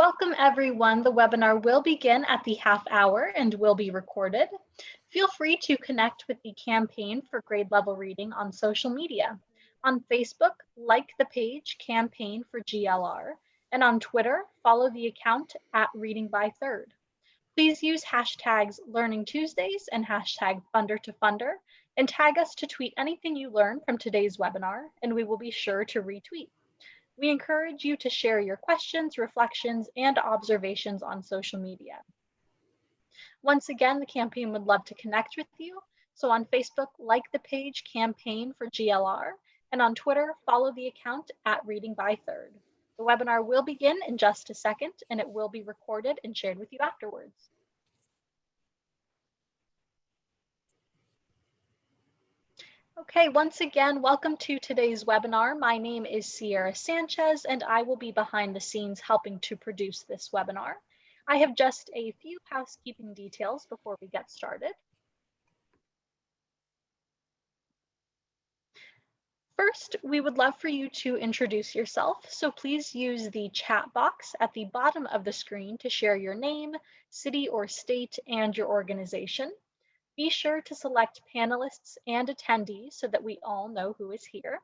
Welcome everyone. The webinar will begin at the half hour and will be recorded. Feel free to connect with the campaign for grade level reading on social media. On Facebook, like the page Campaign for GLR, and on Twitter, follow the account at Reading by Third. Please use hashtags Learning Tuesdays and hashtag Funder2Funder and tag us to tweet anything you learn from today's webinar, and we will be sure to retweet. We encourage you to share your questions, reflections, and observations on social media. Once again, the campaign would love to connect with you. So on Facebook, like the page Campaign for GLR, and on Twitter, follow the account at Reading by Third. The webinar will begin in just a second, and it will be recorded and shared with you afterwards. Okay, once again, welcome to today's webinar. My name is Sierra Sanchez, and I will be behind the scenes helping to produce this webinar. I have just a few housekeeping details before we get started. First, we would love for you to introduce yourself, so please use the chat box at the bottom of the screen to share your name, city or state, and your organization. Be sure to select panelists and attendees so that we all know who is here.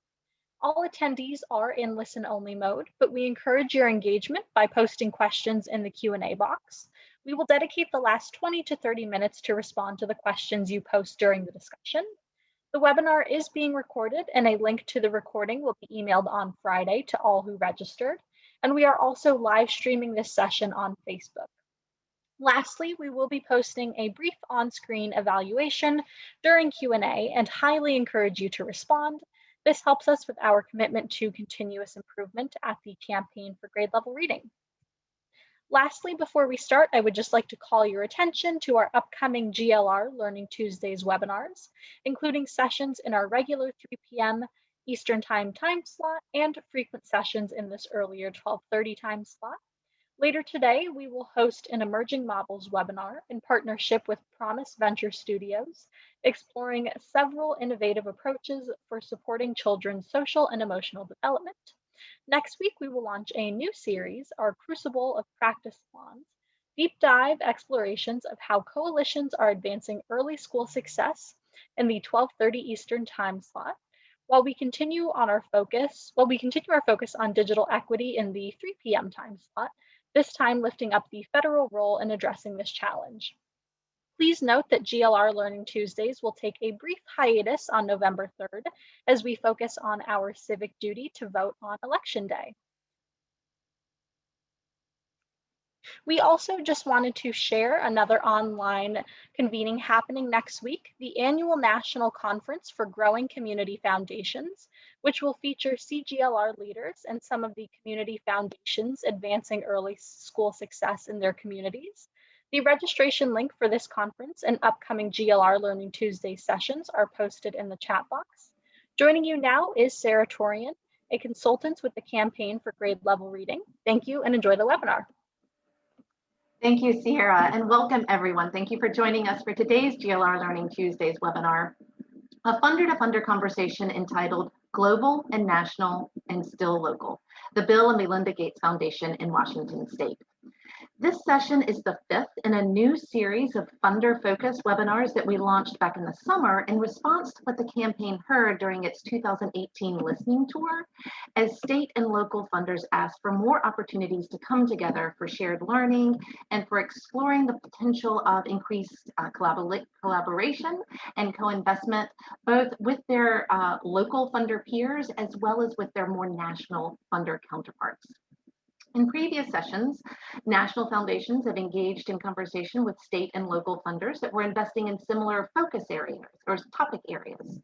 All attendees are in listen-only mode, but we encourage your engagement by posting questions in the Q&A box. We will dedicate the last 20 to 30 minutes to respond to the questions you post during the discussion. The webinar is being recorded, and a link to the recording will be emailed on Friday to all who registered. And we are also live streaming this session on Facebook. Lastly, we will be posting a brief on-screen evaluation during Q&A and highly encourage you to respond. This helps us with our commitment to continuous improvement at the Campaign for Grade Level Reading. Lastly, before we start, I would just like to call your attention to our upcoming GLR Learning Tuesdays webinars, including sessions in our regular 3 p.m. Eastern time slot and frequent sessions in this earlier 12:30 time slot. Later today, we will host an Emerging Models webinar in partnership with Promise Venture Studios, exploring several innovative approaches for supporting children's social and emotional development. Next week, we will launch a new series, our Crucible of Practice Salons, deep dive explorations of how coalitions are advancing early school success in the 12:30 Eastern time slot, while we continue our focus on digital equity in the 3 p.m. time slot, this time lifting up the federal role in addressing this challenge. Please note that GLR Learning Tuesdays will take a brief hiatus on November 3rd as we focus on our civic duty to vote on Election Day. We also just wanted to share another online convening happening next week, the annual National Conference for Growing Community Foundations, which will feature CGLR leaders and some of the community foundations advancing early school success in their communities. The registration link for this conference and upcoming GLR Learning Tuesday sessions are posted in the chat box. Joining you now is Sarah Torian, a consultant with the Campaign for Grade Level Reading. Thank you and enjoy the webinar. Thank you, Sierra, and welcome everyone. Thank you for joining us for today's GLR Learning Tuesdays webinar, a funder-to-funder conversation entitled Global and National and Still Local, the Bill and Melinda Gates Foundation in Washington State. This session is the 5th in a new series of funder-focused webinars that we launched back in the summer in response to what the campaign heard during its 2018 listening tour, as state and local funders asked for more opportunities to come together for shared learning and for exploring the potential of increased collaboration and co-investment, both with their local funder peers as well as with their more national funder counterparts. In previous sessions, national foundations have engaged in conversation with state and local funders that were investing in similar focus areas or topic areas.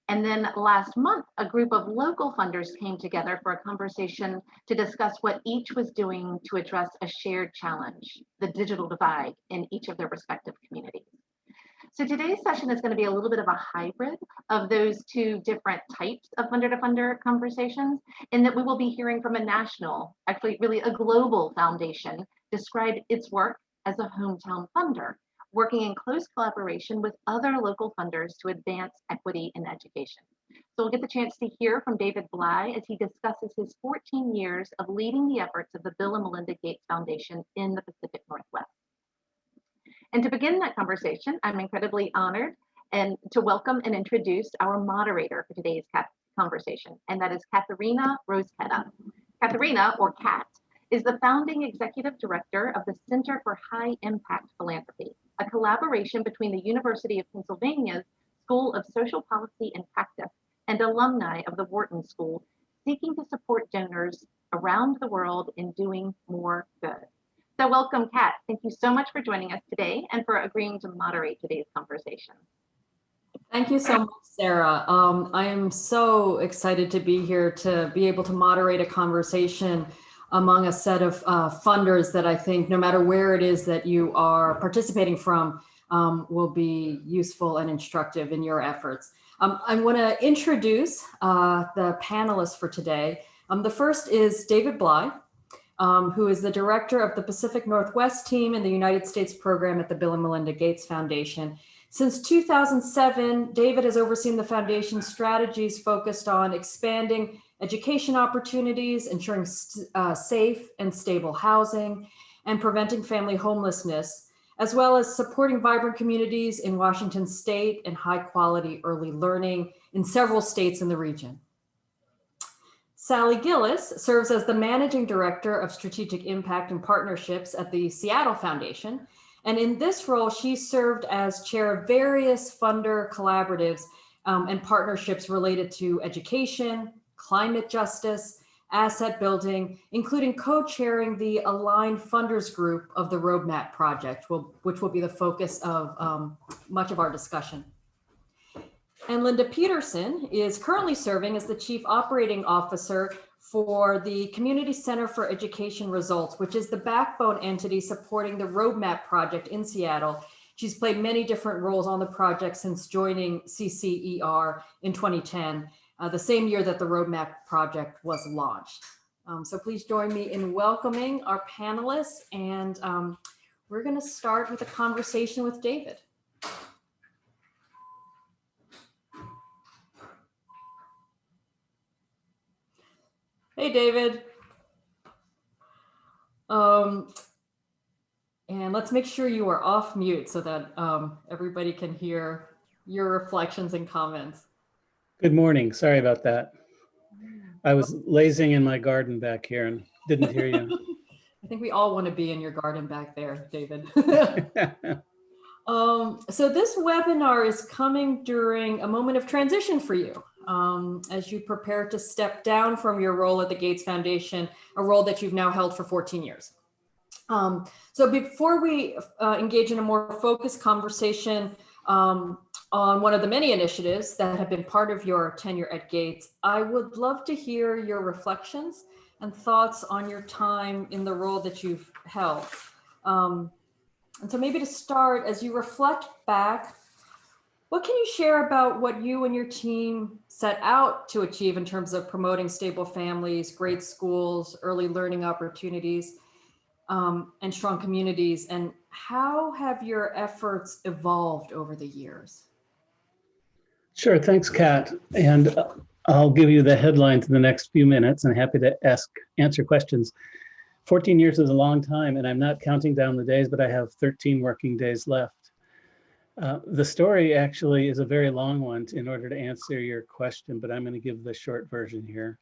And then last month, a group of local funders came together for a conversation to discuss what each was doing to address a shared challenge, the digital divide in each of their respective communities. So today's session is going to be a little bit of a hybrid of those two different types of funder-to-funder conversations, in that we will be hearing from a national, actually really a global foundation, describe its work as a hometown funder, working in close collaboration with other local funders to advance equity in education. So we'll get the chance to hear from David Bley as he discusses his 14 years of leading the efforts of the Bill and Melinda Gates Foundation in the Pacific Northwest. And to begin that conversation, I'm incredibly honored and to welcome and introduce our moderator for today's conversation, and that is Katherina Rosqueta. Katherina, or Kat, is the founding executive director of the Center for High Impact Philanthropy, a collaboration between the University of Pennsylvania's School of Social Policy and Practice and alumni of the Wharton School, seeking to support donors around the world in doing more good. So welcome, Kat. Thank you so much for joining us today and for agreeing to moderate today's conversation. Thank you so much, Sarah. I am so excited to be here to be able to moderate a conversation among a set of funders that I think no matter where it is that you are participating from will be useful and instructive in your efforts. I want to introduce the panelists for today. The first is David Bley, who is the director of the Pacific Northwest team in the United States program at the Bill and Melinda Gates Foundation. Since 2007, David has overseen the foundation's strategies focused on expanding education opportunities, ensuring safe and stable housing, and preventing family homelessness, as well as supporting vibrant communities in Washington state and high quality early learning in several states in the region. Sally Gillis serves as the managing director of strategic impact and partnerships at the Seattle Foundation. And in this role, she served as chair of various funder collaboratives and partnerships related to education, climate justice, asset building, including co-chairing the Aligned Funders Group of the Roadmap Project, which will be the focus of much of our discussion. And Lynda Petersen is currently serving as the Chief Operating Officer for the Community Center for Education Results, which is the backbone entity supporting the Roadmap Project in Seattle. She's played many different roles on the project since joining CCER in 2010, the same year that the Roadmap Project was launched. So please join me in welcoming our panelists, and we're going to start with a conversation with David. Hey, David. And let's make sure you are off mute so that everybody can hear your reflections and comments. Good morning. Sorry about that. I was lazing in my garden back here and didn't hear you. I think we all want to be in your garden back there, David. So this webinar is coming during a moment of transition for you as you prepare to step down from your role at the Gates Foundation, a role that you've now held for 14 years. So before we engage in a more focused conversation on one of the many initiatives that have been part of your tenure at Gates, I would love to hear your reflections and thoughts on your time in the role that you've held. And so maybe to start, as you reflect back, what can you share about what you and your team set out to achieve in terms of promoting stable families, great schools, early learning opportunities, and strong communities? And how have your efforts evolved over the years? Sure, thanks, Kat. And I'll give you the headlines in the next few minutes, and happy to answer questions. 14 years is a long time, and I'm not counting down the days, but I have 13 working days left. The story actually is a very long one in order to answer your question, but I'm going to give the short version here.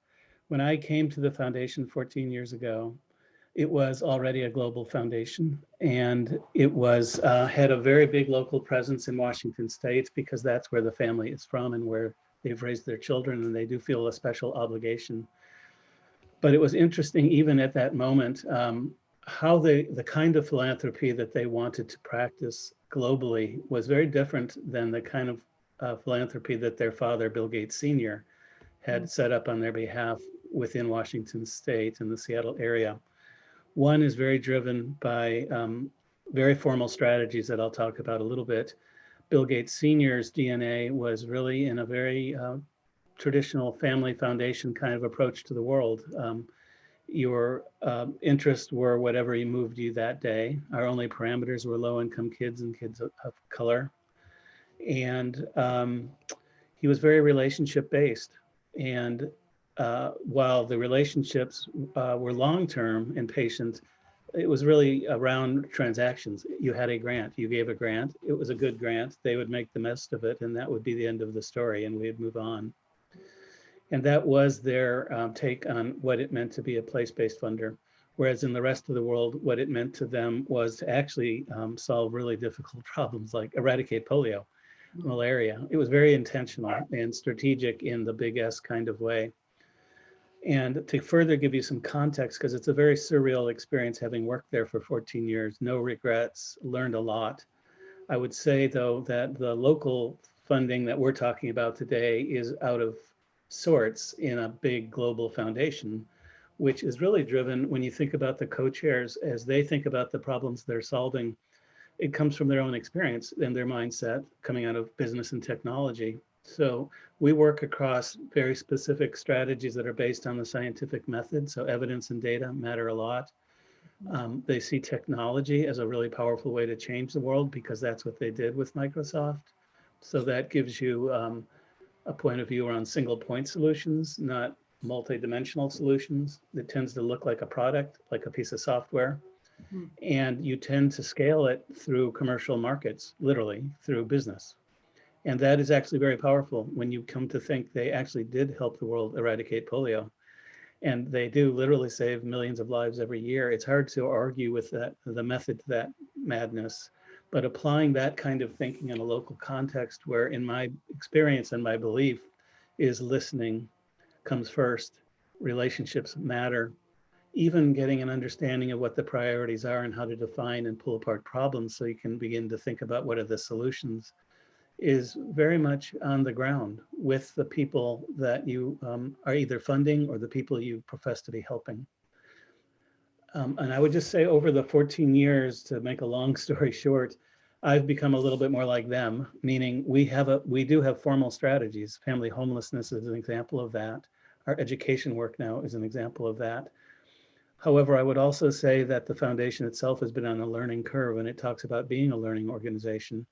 When I came to the foundation 14 years ago, it was already a global foundation, and it was had a very big local presence in Washington state because that's where the family is from and where they've raised their children, and they do feel a special obligation. But it was interesting, even at that moment, how the kind of philanthropy that they wanted to practice globally was very different than the kind of philanthropy that their father, Bill Gates Sr., had set up on their behalf within Washington state and the Seattle area. One is very driven by very formal strategies that I'll talk about a little bit. Bill Gates Sr.'s DNA was really in a very traditional family foundation kind of approach to the world. Your interests were whatever moved you that day. Our only parameters were low-income kids and kids of color. And he was very relationship based. And while the relationships were long-term and patient, it was really around transactions. You had a grant, you gave a grant, it was a good grant, they would make the most of it, and that would be the end of the story, and we'd move on. And that was their take on what it meant to be a place-based funder. Whereas in the rest of the world, what it meant to them was to actually solve really difficult problems like eradicate polio, malaria. It was very intentional and strategic in the big S kind of way. And to further give you some context, because it's a very surreal experience having worked there for 14 years, no regrets, learned a lot. I would say though that the local funding that we're talking about today is out of sorts in a big global foundation, which is really driven when you think about the co-chairs as they think about the problems they're solving. It comes from their own experience and their mindset coming out of business and technology. So we work across very specific strategies that are based on the scientific method. So evidence and data matter a lot. They see technology as a really powerful way to change the world because that's what they did with Microsoft. So that gives you a point of view around single point solutions, not multi-dimensional solutions. It tends to look like a product, like a piece of software. And you tend to scale it through commercial markets, literally through business. And that is actually very powerful when you come to think they actually did help the world eradicate polio. And they do literally save millions of lives every year. It's hard to argue with that, the method to that madness, but applying that kind of thinking in a local context where in my experience and my belief is listening comes first, relationships matter, even getting an understanding of what the priorities are and how to define and pull apart problems so you can begin to think about what are the solutions is very much on the ground with the people that you are either funding or the people you profess to be helping. And I would just say over the 14 years, to make a long story short, I've become a little bit more like them, meaning we do have formal strategies. Family homelessness is an example of that. Our education work now is an example of that. However, I would also say that the foundation itself has been on a learning curve, and it talks about being a learning organization.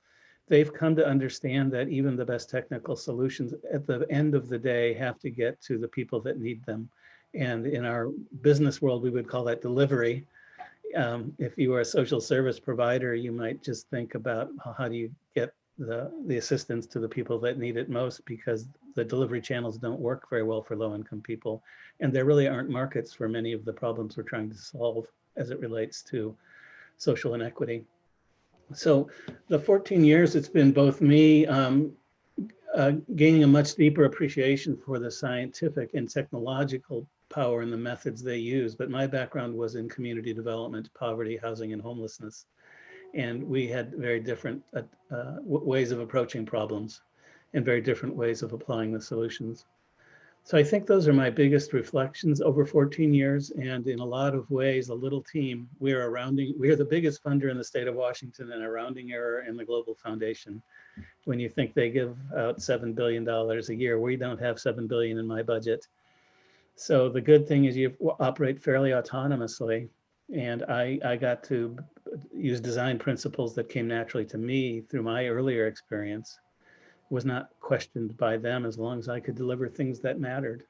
They've come to understand that even the best technical solutions at the end of the day have to get to the people that need them. And in our business world, we would call that delivery. If you are a social service provider, you might just think about how do you get the assistance to the people that need it most, because the delivery channels don't work very well for low-income people. And there really aren't markets for many of the problems we're trying to solve as it relates to social inequity. So the 14 years, it's been both me gaining a much deeper appreciation for the scientific and technological power and the methods they use. But my background was in community development, poverty, housing, and homelessness. And we had very different ways of approaching problems and very different ways of applying the solutions. So I think those are my biggest reflections over 14 years. And in a lot of ways, a little team, we are the biggest funder in the state of Washington and a rounding error in the Global Foundation. When you think they give out $7 billion a year, we don't have $7 billion in my budget. So the good thing is you operate fairly autonomously. And I got to use design principles that came naturally to me through my earlier experience. Was not questioned by them as long as I could deliver things that mattered.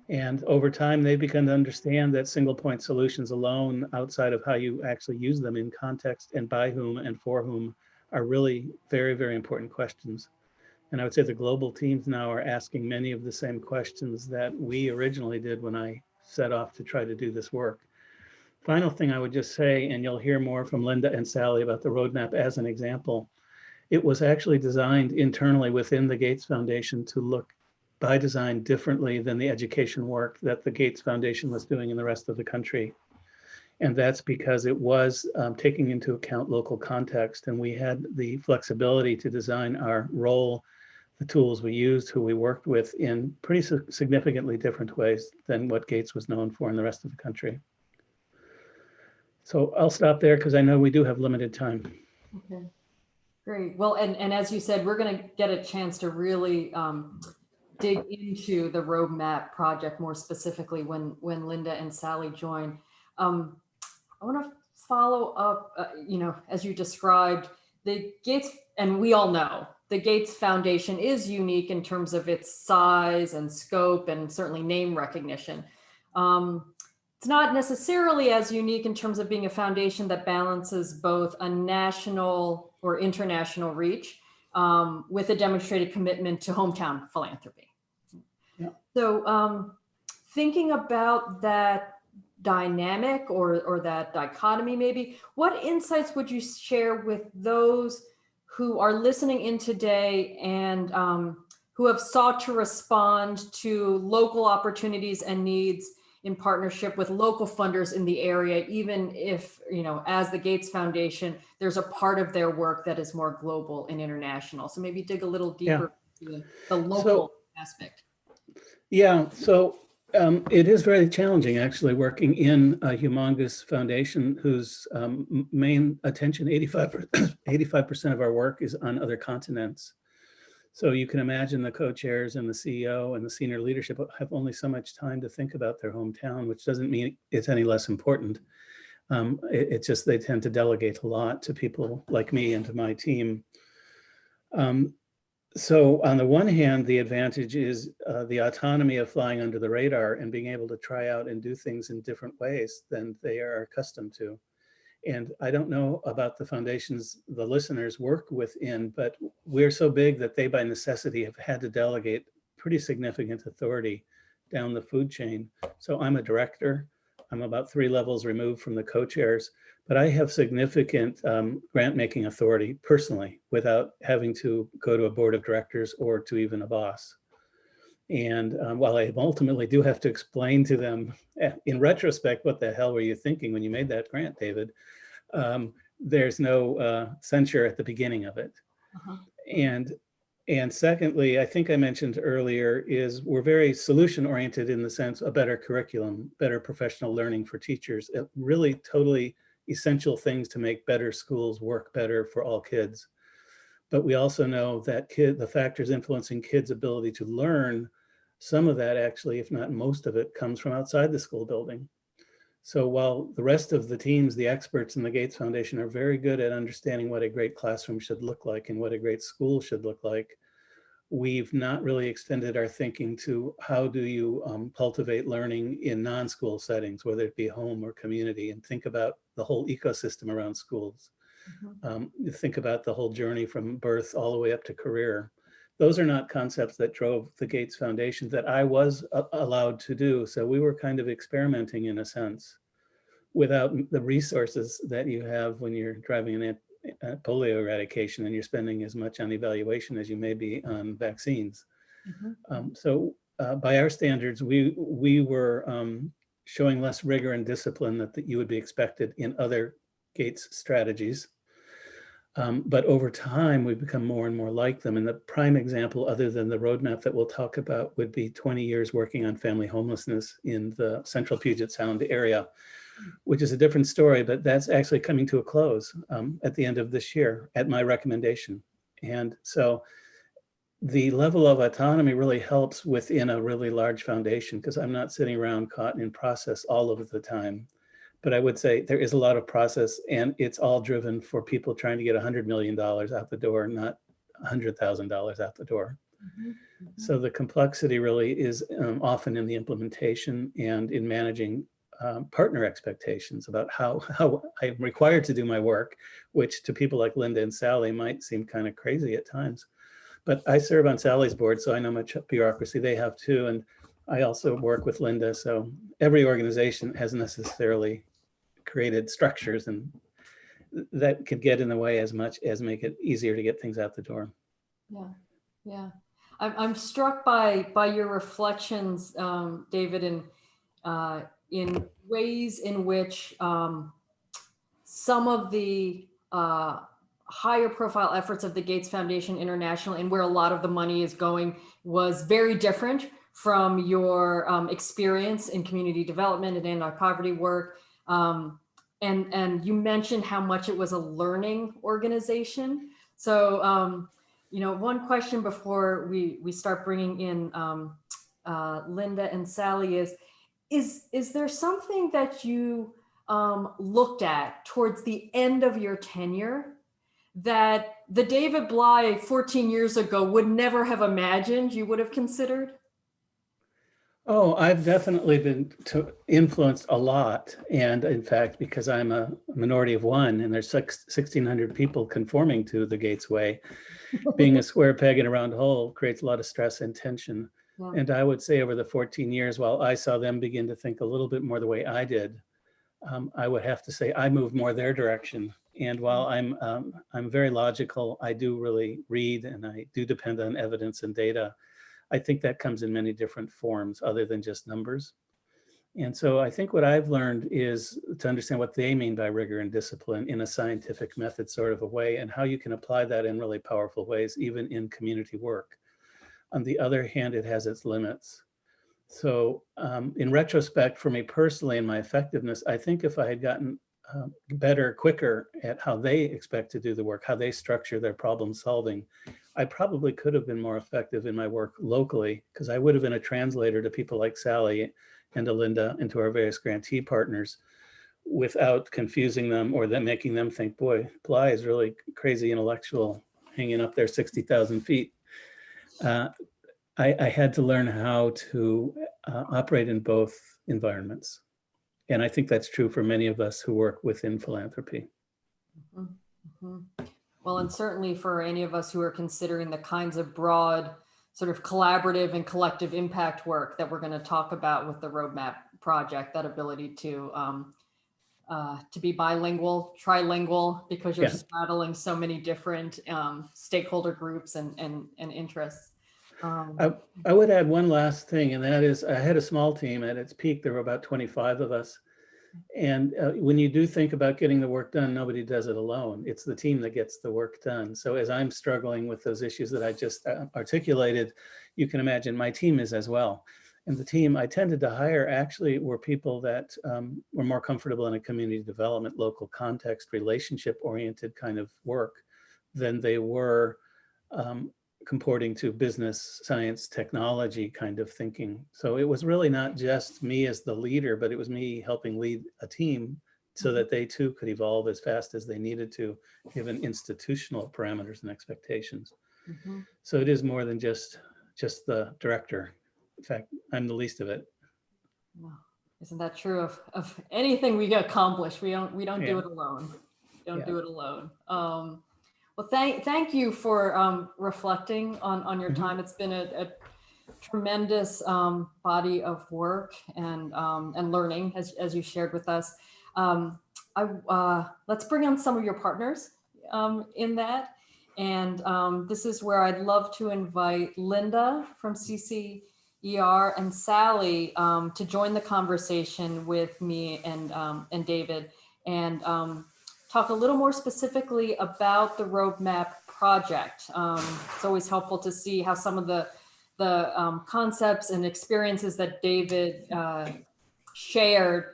And over time, they've begun to understand that single point solutions alone, outside of how you actually use them in context and by whom and for whom, are really very, very important questions. And I would say the global teams now are asking many of the same questions that we originally did when I set off to try to do this work. Final thing I would just say, and you'll hear more from Lynda and Sally about the roadmap as an example, it was actually designed internally within the Gates Foundation to look by design differently than the education work that the Gates Foundation was doing in the rest of the country. And that's because it was taking into account local context, and we had the flexibility to design our role, the tools we used, who we worked with in pretty significantly different ways than what Gates was known for in the rest of the country. So I'll stop there because I know we do have limited time. Okay. Great. Well, and as you said, we're going to get a chance to really dig into the roadmap project more specifically when Lynda and Sally join. I want to follow up, as you described, the Gates, and we all know the Gates Foundation is unique in terms of its size and scope and certainly name recognition. It's not necessarily as unique in terms of being a foundation that balances both a national or international reach with a demonstrated commitment to hometown philanthropy. Yeah. So thinking about that dynamic or that dichotomy maybe, what insights would you share with those who are listening in today and who have sought to respond to local opportunities and needs in partnership with local funders in the area, even if, you know, as the Gates Foundation, there's a part of their work that is more global and international. So maybe dig a little deeper into the local aspect. Yeah, so it is very challenging actually working in a humongous foundation whose main attention, 85% of our work is on other continents. So you can imagine the co-chairs and the CEO and the senior leadership have only so much time to think about their hometown, which doesn't mean it's any less important. It's just they tend to delegate a lot to people like me and to my team. So on the one hand, the advantage is the autonomy of flying under the radar and being able to try out and do things in different ways than they are accustomed to. And I don't know about the foundations the listeners work within, but we're so big that they by necessity have had to delegate pretty significant authority down the food chain. So I'm a director. I'm about 3 levels removed from the co-chairs, but I have significant grant-making authority personally without having to go to a board of directors or to even a boss. And while I ultimately do have to explain to them in retrospect, what the hell were you thinking when you made that grant, David? There's no censure at the beginning of it. And secondly, I think I mentioned earlier, is we're very solution oriented in the sense a better curriculum, better professional learning for teachers, really totally essential things to make better schools work better for all kids. But we also know that the factors influencing kids' ability to learn, some of that actually, if not most of it, comes from outside the school building. So while the rest of the teams, the experts in the Gates Foundation are very good at understanding what a great classroom should look like and what a great school should look like, we've not really extended our thinking to how do you cultivate learning in non-school settings, whether it be home or community, and think about the whole ecosystem around schools. Think about the whole journey from birth all the way up to career. Those are not concepts that drove the Gates Foundation that I was allowed to do. So we were kind of experimenting in a sense without the resources that you have when you're driving an polio eradication and you're spending as much on evaluation as you may be on vaccines. So by our standards, we were showing less rigor and discipline that you would be expected in other Gates strategies. But over time, we've become more and more like them. And the prime example, other than the roadmap that we'll talk about, would be 20 years working on family homelessness in the central Puget Sound area, which is a different story, but that's actually coming to a close at the end of this year at my recommendation. And so the level of autonomy really helps within a really large foundation, because I'm not sitting around caught in process all of the time. But I would say there is a lot of process, and it's all driven for people trying to get $100 million out the door, not $100,000 out the door. So the complexity really is often in the implementation and in managing partner expectations about how I'm required to do my work, which to people like Lynda and Sally might seem kind of crazy at times. But I serve on Sally's board, so I know much bureaucracy they have too. And I also work with Lynda. So every organization has necessarily created structures and that could get in the way as much as make it easier to get things out the door. Yeah. I'm struck by your reflections, David, in ways in which some of the higher profile efforts of the Gates Foundation International and where a lot of the money is going was very different from your experience in community development and anti-poverty work. And you mentioned how much it was a learning organization. So, you know, one question before we start bringing in Lynda and Sally is there something that you looked at towards the end of your tenure that the David Bley 14 years ago would never have imagined you would have considered? Oh, I've definitely been influenced a lot. And in fact, because I'm a minority of one and there's 1,600 people conforming to the Gates Way, being a square peg in a round hole creates a lot of stress and tension. Yeah. And I would say over the 14 years, while I saw them begin to think a little bit more the way I did, I would have to say I moved more their direction. And while I'm very logical, I do really read and I do depend on evidence and data. I think that comes in many different forms other than just numbers. And so I think what I've learned is to understand what they mean by rigor and discipline in a scientific method sort of a way, and how you can apply that in really powerful ways, even in community work. On the other hand, it has its limits. So in retrospect, for me personally and my effectiveness, I think if I had gotten better, quicker at how they expect to do the work, how they structure their problem solving, I probably could have been more effective in my work locally, because I would have been a translator to people like Sally and to Lynda and to our various grantee partners without confusing them or them making them think, boy, Bley is really crazy intellectual hanging up there 60,000 feet. I had to learn how to operate in both environments. And I think that's true for many of us who work within philanthropy. Mm-hmm. Mm-hmm. Well, and certainly for any of us who are considering the kinds of broad sort of collaborative and collective impact work that we're going to talk about with the Roadmap Project, that ability to be bilingual, trilingual, because you're straddling so many different stakeholder groups and interests. I would add one last thing, and that is I had a small team. At its peak, there were about 25 of us. And when you do think about getting the work done, nobody does it alone. It's the team that gets the work done. So as I'm struggling with those issues that I just articulated, you can imagine my team is as well. And the team I tended to hire actually were people that were more comfortable in a community development, local context, relationship-oriented kind of work than they were comporting to business, science, technology kind of thinking. So it was really not just me as the leader, but it was me helping lead a team so that they too could evolve as fast as they needed to, given institutional parameters and expectations. Mm-hmm. So it is more than just the director. In fact, I'm the least of it. Well, isn't that true of anything we accomplish? We don't do it alone. Do it alone. Well, thank you for reflecting on your time. It's been a tremendous body of work and learning as you shared with us. Let's bring on some of your partners in that. And this is where I'd love to invite Lynda from CCER and Sally to join the conversation with me and David, and talk a little more specifically about the Roadmap Project. It's always helpful to see how some of the concepts and experiences that David shared,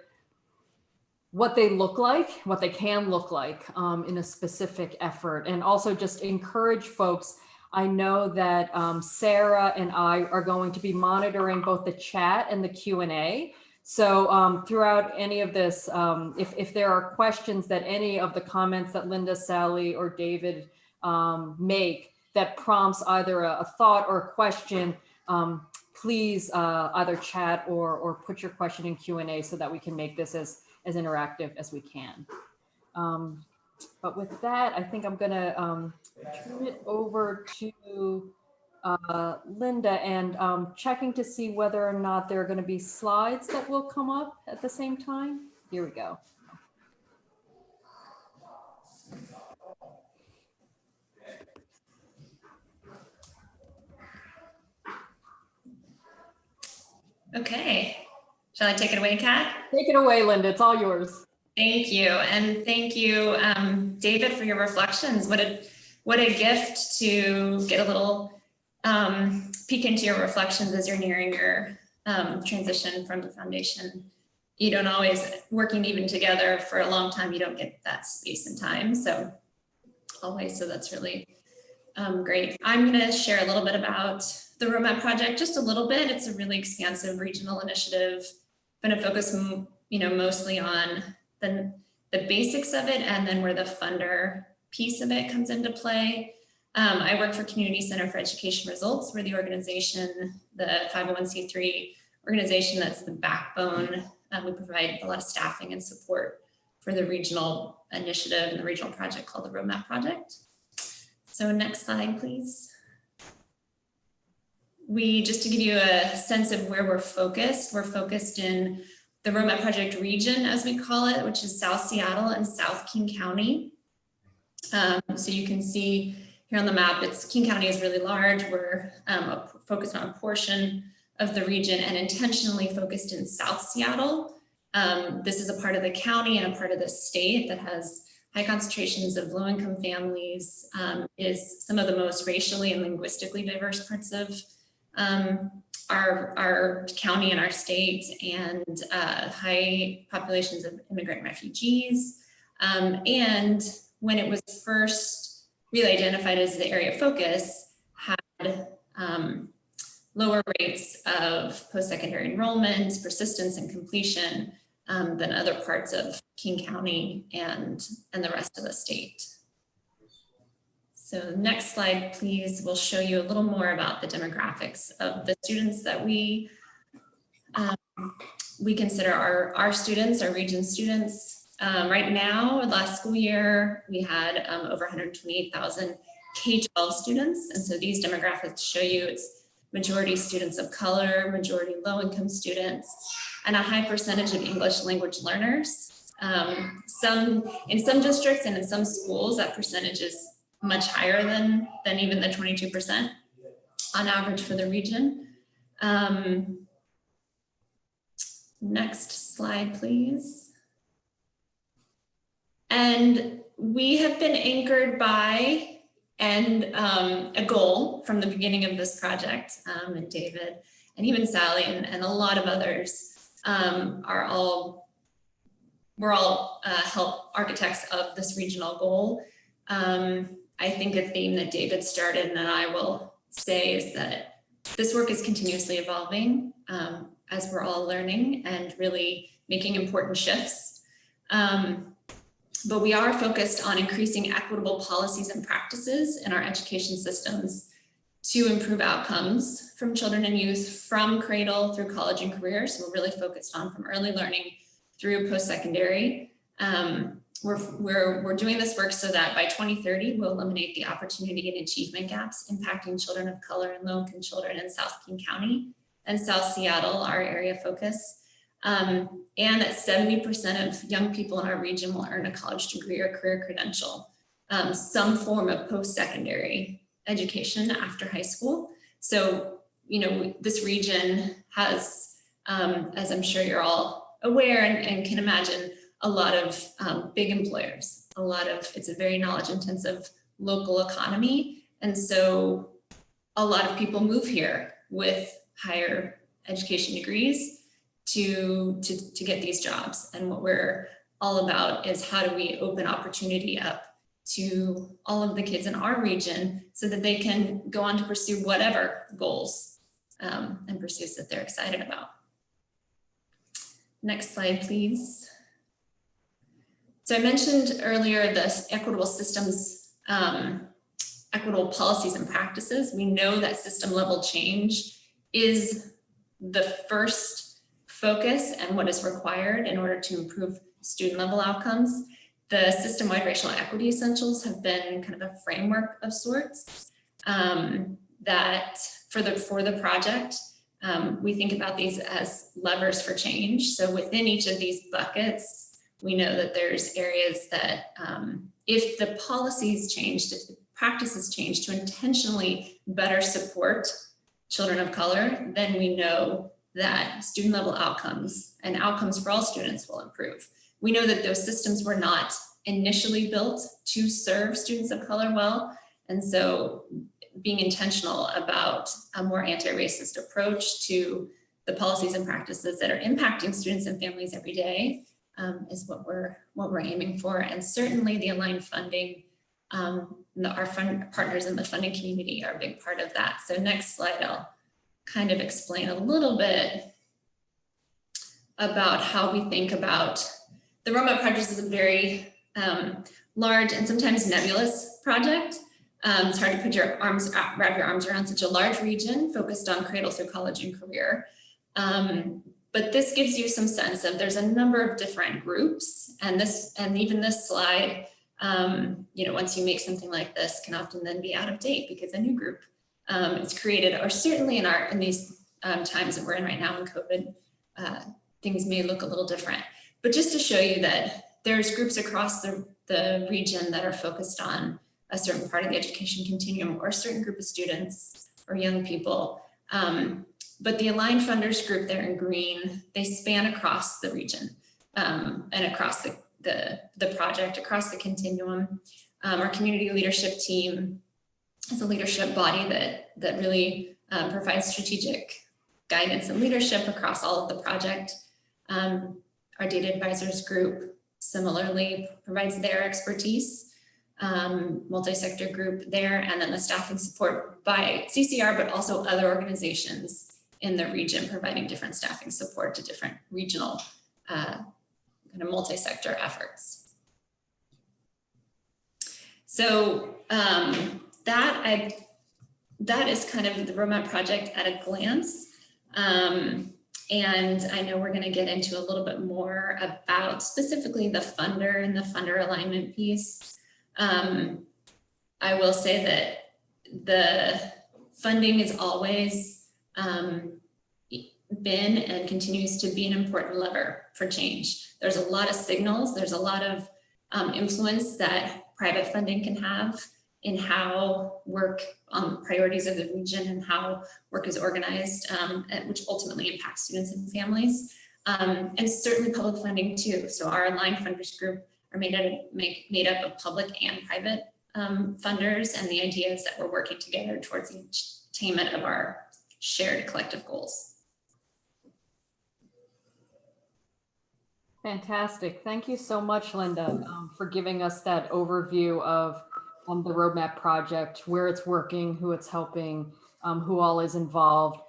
what they look like, what they can look like in a specific effort, and also just encourage folks. I know that Sarah and I are going to be monitoring both the chat and the Q&A. So throughout any of this, if there are questions that any of the comments that Lynda, Sally, or David make that prompts either a thought or a question, please either chat or put your question in Q&A so that we can make this as interactive as we can. But with that, I think I'm gonna turn it over to Lynda, and checking to see whether or not there are going to be slides that will come up at the same time. Here we go. Okay, shall I take it away, Kat? Take it away, Lynda, it's all yours. Thank you, and thank you, David, for your reflections. What a gift to get a little peek into your reflections as you're nearing your transition from the foundation. You don't always, working even together for a long time, you don't get that space and time. So that's really great. I'm going to share a little bit about the Roadmap Project, just a little bit. It's a really expansive regional initiative. I'm going to focus, mostly on the basics of it, and then where the funder piece of it comes into play. I work for Community Center for Education Results. We're the organization, the 501c3 organization that's the backbone. We provide a lot of staffing and support for the regional initiative and the regional project called the Roadmap Project. So next slide, please. Just to give you a sense of where we're focused in the Roadmap Project region, as we call it, which is South Seattle and South King County. So you can see here on the map, King County is really large. We're focused on a portion of the region and intentionally focused in South Seattle. This is a part of the county and a part of the state that has high concentrations of low-income families, is some of the most racially and linguistically diverse parts of our county and our state, and high populations of immigrant refugees. And when it was first really identified as the area of focus, had lower rates of post-secondary enrollment, persistence, and completion than other parts of King County and the rest of the state. So next slide, please. We'll show you a little more about the demographics of the students that we consider our students, our region students. Right now, last school year, we had over 128,000 K-12 students. And so these demographics show you it's majority students of color, majority low-income students, and a high percentage of English language learners. In some districts and in some schools, that percentage is much higher than even the 22% on average for the region. Next slide, please. And we have been anchored by a goal from the beginning of this project, and David and even Sally and a lot of others we're all help architects of this regional goal. I think a theme that David started and that I will say is that this work is continuously evolving as we're all learning and really making important shifts. But we are focused on increasing equitable policies and practices in our education systems to improve outcomes from children and youth from cradle through college and career. So we're really focused on from early learning through post-secondary. We're doing this work so that by 2030, we'll eliminate the opportunity and achievement gaps impacting children of color and low-income children in South King County and South Seattle, our area of focus. And that 70% of young people in our region will earn a college degree or career credential, some form of post-secondary education after high school. So, this region has, as I'm sure you're all aware and can imagine, a lot of big employers, it's a very knowledge intensive local economy. And so a lot of people move here with higher education degrees to get these jobs. And what we're all about is how do we open opportunity up to all of the kids in our region so that they can go on to pursue whatever goals and pursuits that they're excited about. Next slide, please. So I mentioned earlier this equitable systems, equitable policies and practices. We know that system level change is the first focus and what is required in order to improve student level outcomes. The system-wide racial equity essentials have been kind of a framework of sorts that for the project, we think about these as levers for change. So within each of these buckets, we know that there's areas that if the policies changed, if the practices changed to intentionally better support children of color, then we know that student level outcomes and outcomes for all students will improve. We know that those systems were not initially built to serve students of color well. And so being intentional about a more anti-racist approach to the policies and practices that are impacting students and families every day is what we're aiming for. And certainly the aligned funding, our partners in the funding community are a big part of that. So next slide, I'll kind of explain a little bit about how we think about the Roadmap Project is a very large and sometimes nebulous project. It's hard to put wrap your arms around such a large region focused on cradle through college and career. But this gives you some sense of there's a number of different groups, and even this slide, once you make something like this, can often then be out of date because a new group is created, or certainly in these times that we're in right now in COVID, things may look a little different. But just to show you that there's groups across the region that are focused on a certain part of the education continuum or a certain group of students or young people. But the aligned funders group there in green, they span across the region and across the project, across the continuum. Our community leadership team is a leadership body that really provides strategic guidance and leadership across all of the project. Our data advisors group similarly provides their expertise, multi-sector group there, and then the staffing support by CCR, but also other organizations in the region providing different staffing support to different regional kind of multi-sector efforts. So that is kind of the roadmap project at a glance. And I know we're going to get into a little bit more about specifically the funder and the funder alignment piece. I will say that the funding is always been and continues to be an important lever for change. There's a lot of signals, there's a lot of influence that private funding can have in how work on priorities of the region and how work is organized, which ultimately impacts students and families, and certainly public funding too. So our aligned funders group are made up of public and private funders, and the idea is that we're working together towards the attainment of our shared collective goals. Fantastic. Thank you so much, Lynda, for giving us that overview of the roadmap project, where it's working, who it's helping, who all is involved.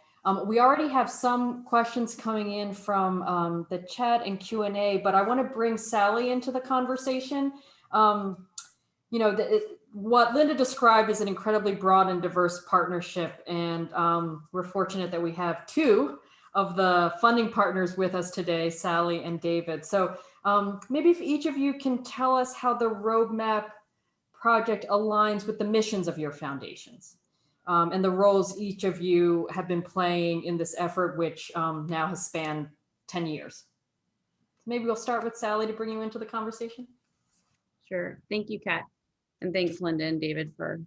We already have some questions coming in from the chat and Q&A, but I want to bring Sally into the conversation. What Lynda described is an incredibly broad and diverse partnership, and we're fortunate that we have two of the funding partners with us today, Sally and David. So maybe if each of you can tell us how the roadmap project aligns with the missions of your foundations and the roles each of you have been playing in this effort, which now has spanned 10 years. Maybe we'll start with Sally to bring you into the conversation. Sure. Thank you, Kat. And thanks, Lynda and David, for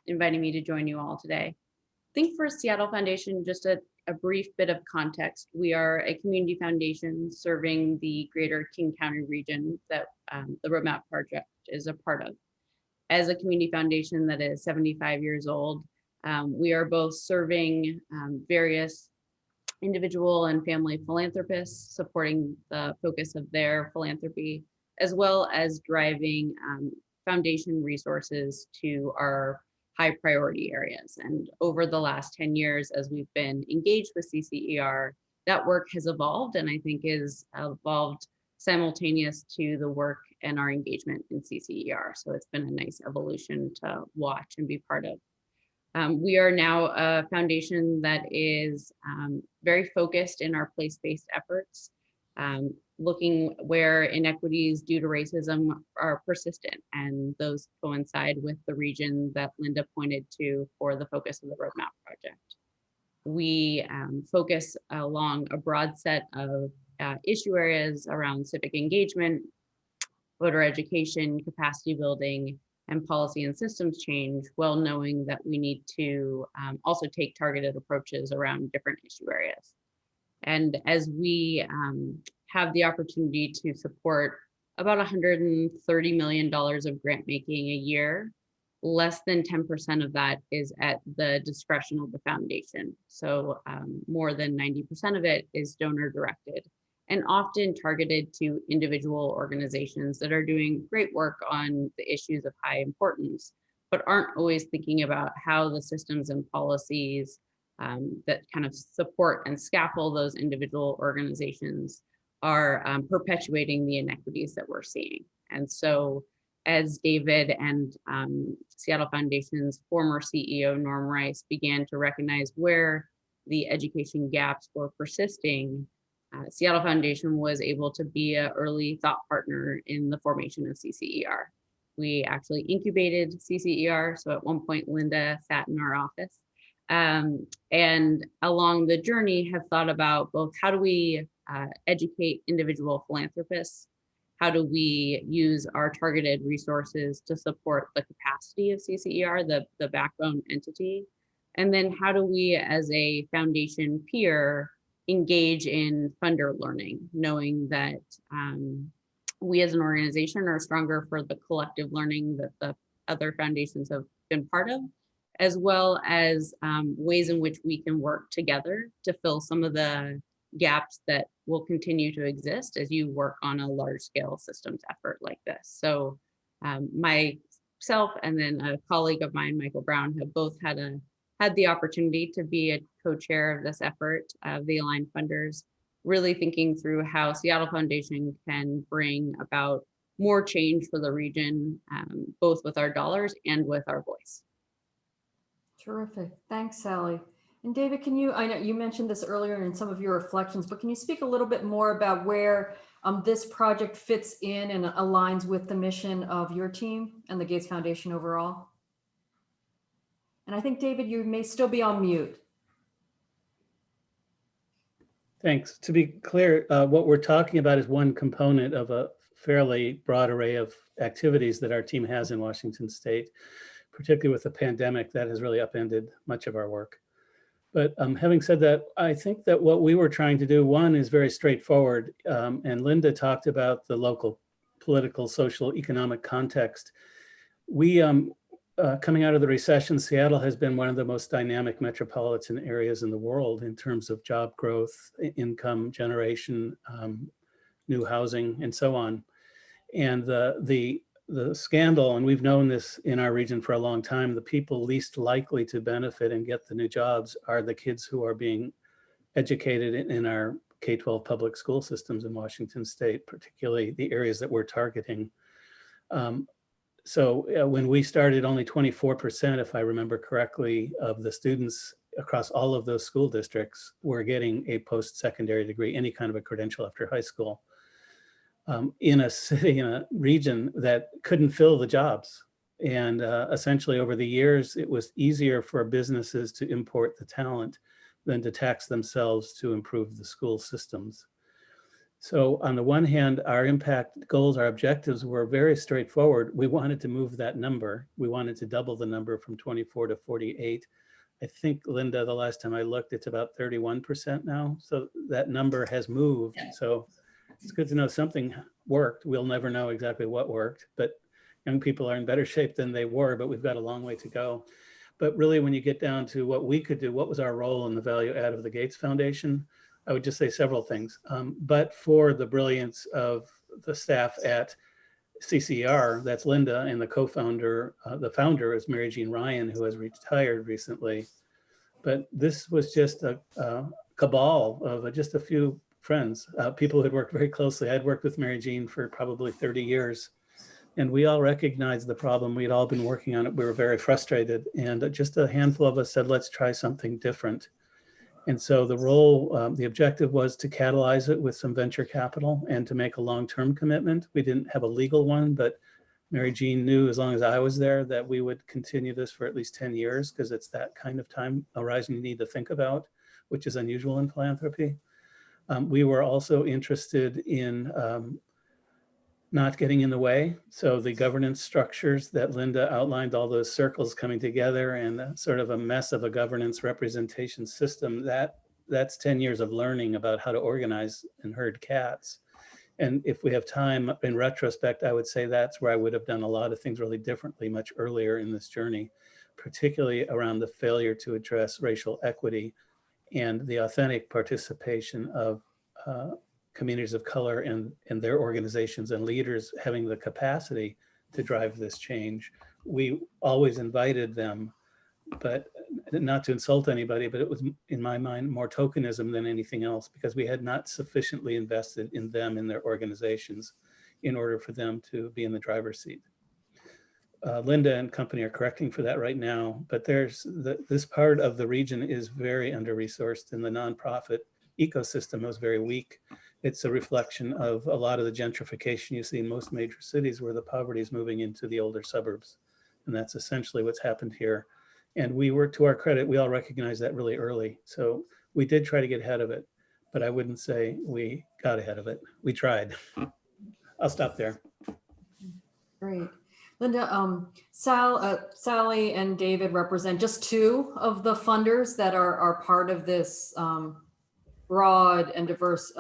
inviting me to join you all today. I think for Seattle Foundation, just a brief bit of context. We are a community foundation serving the greater King County region that the roadmap project is a part of. As a community foundation that is 75 years old, we are both serving various individual and family philanthropists, supporting the focus of their philanthropy, as well as driving foundation resources to our high priority areas. And over the last 10 years, as we've been engaged with CCER, that work has evolved, and I think is evolved simultaneous to the work and our engagement in CCER. So it's been a nice evolution to watch and be part of. We are now a foundation that is very focused in our place-based efforts, looking where inequities due to racism are persistent, and those coincide with the region that Lynda pointed to for the focus of the roadmap project. We focus along a broad set of issue areas around civic engagement, voter education, capacity building, and policy and systems change, while knowing that we need to also take targeted approaches around different issue areas. And as we have the opportunity to support about $130 million of grant making a year, less than 10% of that is at the discretion of the foundation. So more than 90% of it is donor directed and often targeted to individual organizations that are doing great work on the issues of high importance, but aren't always thinking about how the systems and policies that kind of support and scaffold those individual organizations are perpetuating the inequities that we're seeing. And so as David and Seattle Foundation's former CEO, Norm Rice, began to recognize where the education gaps were persisting, Seattle Foundation was able to be an early thought partner in the formation of CCER. We actually incubated CCER, so at one point Lynda sat in our office. And along the journey have thought about both how do we educate individual philanthropists, how do we use our targeted resources to support the capacity of CCER, the backbone entity, and then how do we as a foundation peer engage in funder learning, knowing that we as an organization are stronger for the collective learning that the other foundations have been part of, as well as ways in which we can work together to fill some of the gaps that will continue to exist as you work on a large scale systems effort like this. So myself and then a colleague of mine, Michael Brown, have both had the opportunity to be a co-chair of this effort of the Aligned Funders, really thinking through how Seattle Foundation can bring about more change for the region, both with our dollars and with our voice. Terrific. Thanks, Sally. And David, I know you mentioned this earlier in some of your reflections, but can you speak a little bit more about where this project fits in and aligns with the mission of your team and the Gates Foundation overall? And I think, David, you may still be on mute. Thanks. To be clear, what we're talking about is one component of a fairly broad array of activities that our team has in Washington State, particularly with the pandemic that has really upended much of our work. But having said that, I think that what we were trying to do, one, is very straightforward. And Lynda talked about the local political, social, economic context. We, coming out of the recession, Seattle has been one of the most dynamic metropolitan areas in the world in terms of job growth, income generation, new housing, and so on. And the scandal, and we've known this in our region for a long time, the people least likely to benefit and get the new jobs are the kids who are being educated in our K-12 public school systems in Washington State, particularly the areas that we're targeting. So when we started, only 24%, if I remember correctly, of the students across all of those school districts were getting a post-secondary degree, any kind of a credential after high school, in a city, in a region that couldn't fill the jobs. And essentially over the years, it was easier for businesses to import the talent than to tax themselves to improve the school systems. So on the one hand, our impact goals, our objectives were very straightforward. We wanted to move that number. We wanted to double the number from 24 to 48. I think, Lynda, the last time I looked, it's about 31% now. So that number has moved. So it's good to know something worked. We'll never know exactly what worked, but young people are in better shape than they were, but we've got a long way to go. But really, when you get down to what we could do, what was our role in the value add of the Gates Foundation, I would just say several things. But for the brilliance of the staff at CCER, that's Lynda, and the co-founder, the founder is Mary Jean Ryan, who has retired recently. But this was just a cabal of just a few friends, people who had worked very closely. I'd worked with Mary Jean for probably 30 years. And we all recognized the problem. We'd all been working on it. We were very frustrated. And just a handful of us said, let's try something different. And so the role, the objective was to catalyze it with some venture capital and to make a long-term commitment. We didn't have a legal one, but Mary Jean knew as long as I was there that we would continue this for at least 10 years because it's that kind of time horizon you need to think about, which is unusual in philanthropy. We were also interested in not getting in the way. So the governance structures that Lynda outlined, all those circles coming together and sort of a mess of a governance representation system, that's 10 years of learning about how to organize and herd cats. And if we have time, in retrospect, I would say that's where I would have done a lot of things really differently much earlier in this journey, particularly around the failure to address racial equity and the authentic participation of communities of color and their organizations and leaders having the capacity to drive this change. We always invited them, but not to insult anybody, but it was, in my mind, more tokenism than anything else because we had not sufficiently invested in them and their organizations in order for them to be in the driver's seat. Lynda and company are correcting for that right now, but this part of the region is very under-resourced, and the nonprofit ecosystem is very weak. It's a reflection of a lot of the gentrification you see in most major cities, where the poverty is moving into the older suburbs. And that's essentially what's happened here. And we were, to our credit, we all recognized that really early. So we did try to get ahead of it, but I wouldn't say we got ahead of it. We tried. I'll stop there. Great. Lynda, Sally and David represent just two of the funders that are part of this broad and diverse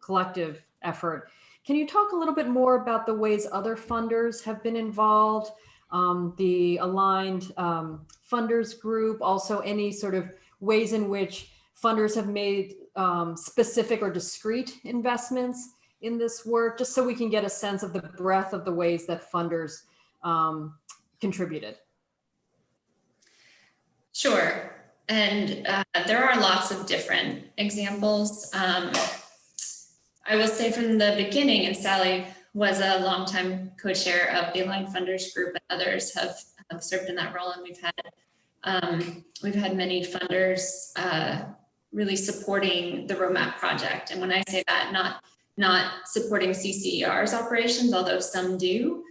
collective effort. Can you talk a little bit more about the ways other funders have been involved, the aligned funders group, also any sort of ways in which funders have made specific or discrete investments in this work, just so we can get a sense of the breadth of the ways that funders contributed? Sure. And there are lots of different examples. I will say from the beginning, and Sally was a longtime co-chair of the Aligned Funders Group, and others have served in that role, and we've had many funders really supporting the Roadmap project. And when I say that, not supporting CCER's operations, although some do,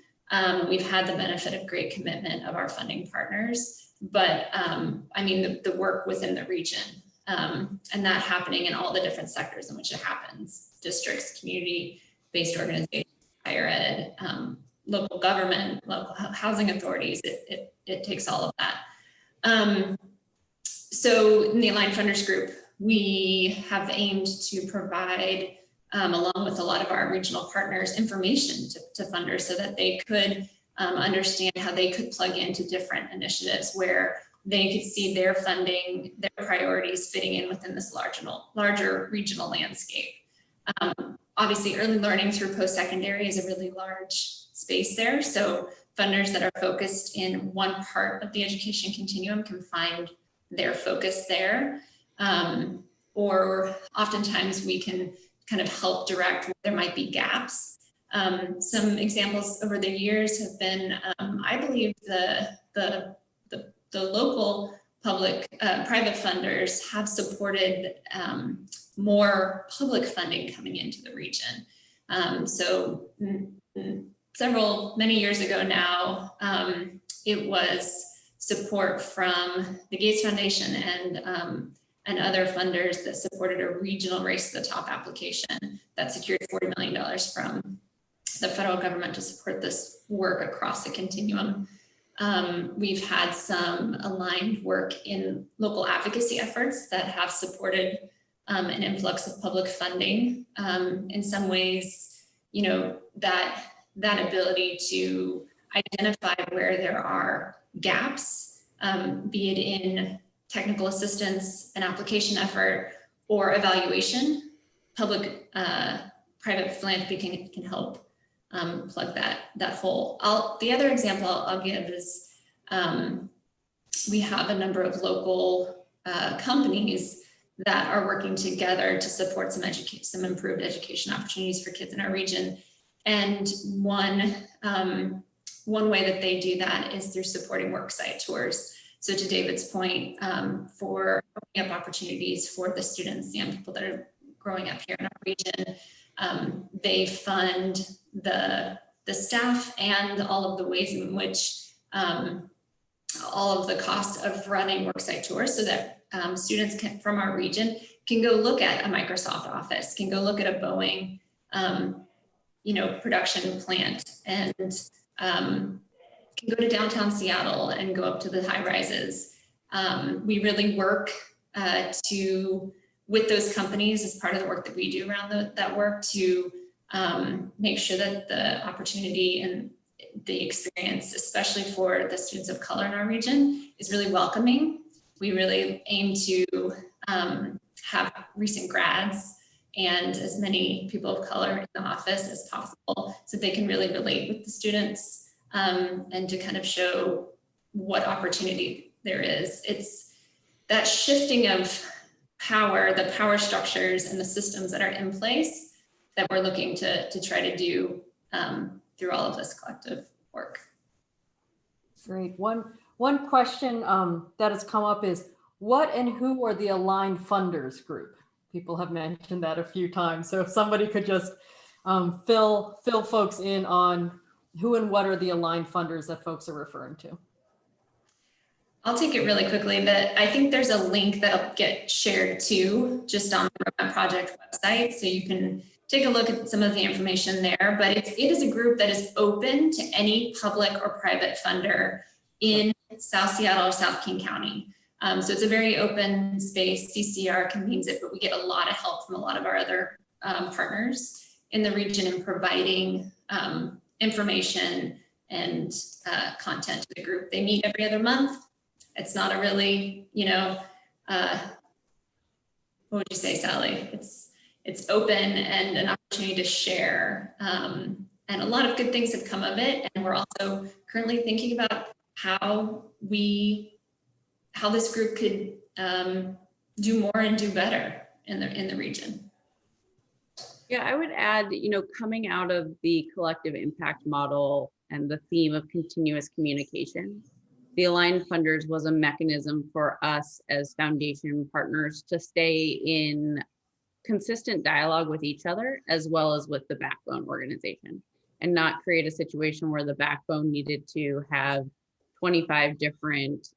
we've had the benefit of great commitment of our funding partners. But I mean, the work within the region, and that happening in all the different sectors in which it happens: districts, community-based organizations, higher ed, local government, local housing authorities. It takes all of that. So in the Aligned Funders Group, we have aimed to provide, along with a lot of our regional partners, information to funders so that they could understand how they could plug into different initiatives where they could see their funding, their priorities fitting in within this larger regional landscape. Obviously, early learning through post-secondary is a really large space there. So funders that are focused in one part of the education continuum can find their focus there. Or oftentimes we can kind of help direct where there might be gaps. Some examples over the years have been, I believe the local public, private funders have supported more public funding coming into the region. So many years ago now, it was support from the Gates Foundation and other funders that supported a regional Race to the Top application that secured $40 million from the federal government to support this work across the continuum. We've had some aligned work in local advocacy efforts that have supported an influx of public funding. In some ways, you know, that ability to identify where there are gaps, be it in technical assistance, an application effort, or evaluation, public-private philanthropy can help plug that hole. The other example I'll give is we have a number of local companies that are working together to support some improved education opportunities for kids in our region. And one way that they do that is through supporting worksite tours. So to David's point, for opening up opportunities for the students, young people that are growing up here in our region, they fund the staff and all of the ways in which all of the costs of running worksite tours, so that students from our region can go look at a Microsoft office, can go look at a Boeing, production plant, and can go to downtown Seattle and go up to the high rises. We really work with those companies as part of the work that we do around that work to make sure that the opportunity and the experience, especially for the students of color in our region, is really welcoming. We really aim to have recent grads and as many people of color in the office as possible so they can really relate with the students and to kind of show what opportunity there is. It's that shifting of power, the power structures and the systems that are in place that we're looking to try to do through all of this collective work. Great. One question that has come up is, what and who are the aligned funders group? People have mentioned that a few times. So if somebody could just fill folks in on who and what are the aligned funders that folks are referring to. I'll take it really quickly, but I think there's a link that'll get shared too, just on the Roadmap Project website. So you can take a look at some of the information there, but it is a group that is open to any public or private funder in South Seattle or South King County. So it's a very open space. CCR convenes it, but we get a lot of help from a lot of our other partners in the region in providing information and content to the group. They meet every other month. It's not a really, what would you say, Sally? It's open and an opportunity to share. And a lot of good things have come of it. And we're also currently thinking about how this group could do more and do better in the region. Yeah, I would add, coming out of the collective impact model and the theme of continuous communication, the aligned funders was a mechanism for us as foundation partners to stay in consistent dialogue with each other, as well as with the backbone organization, and not create a situation where the backbone needed to have 25 different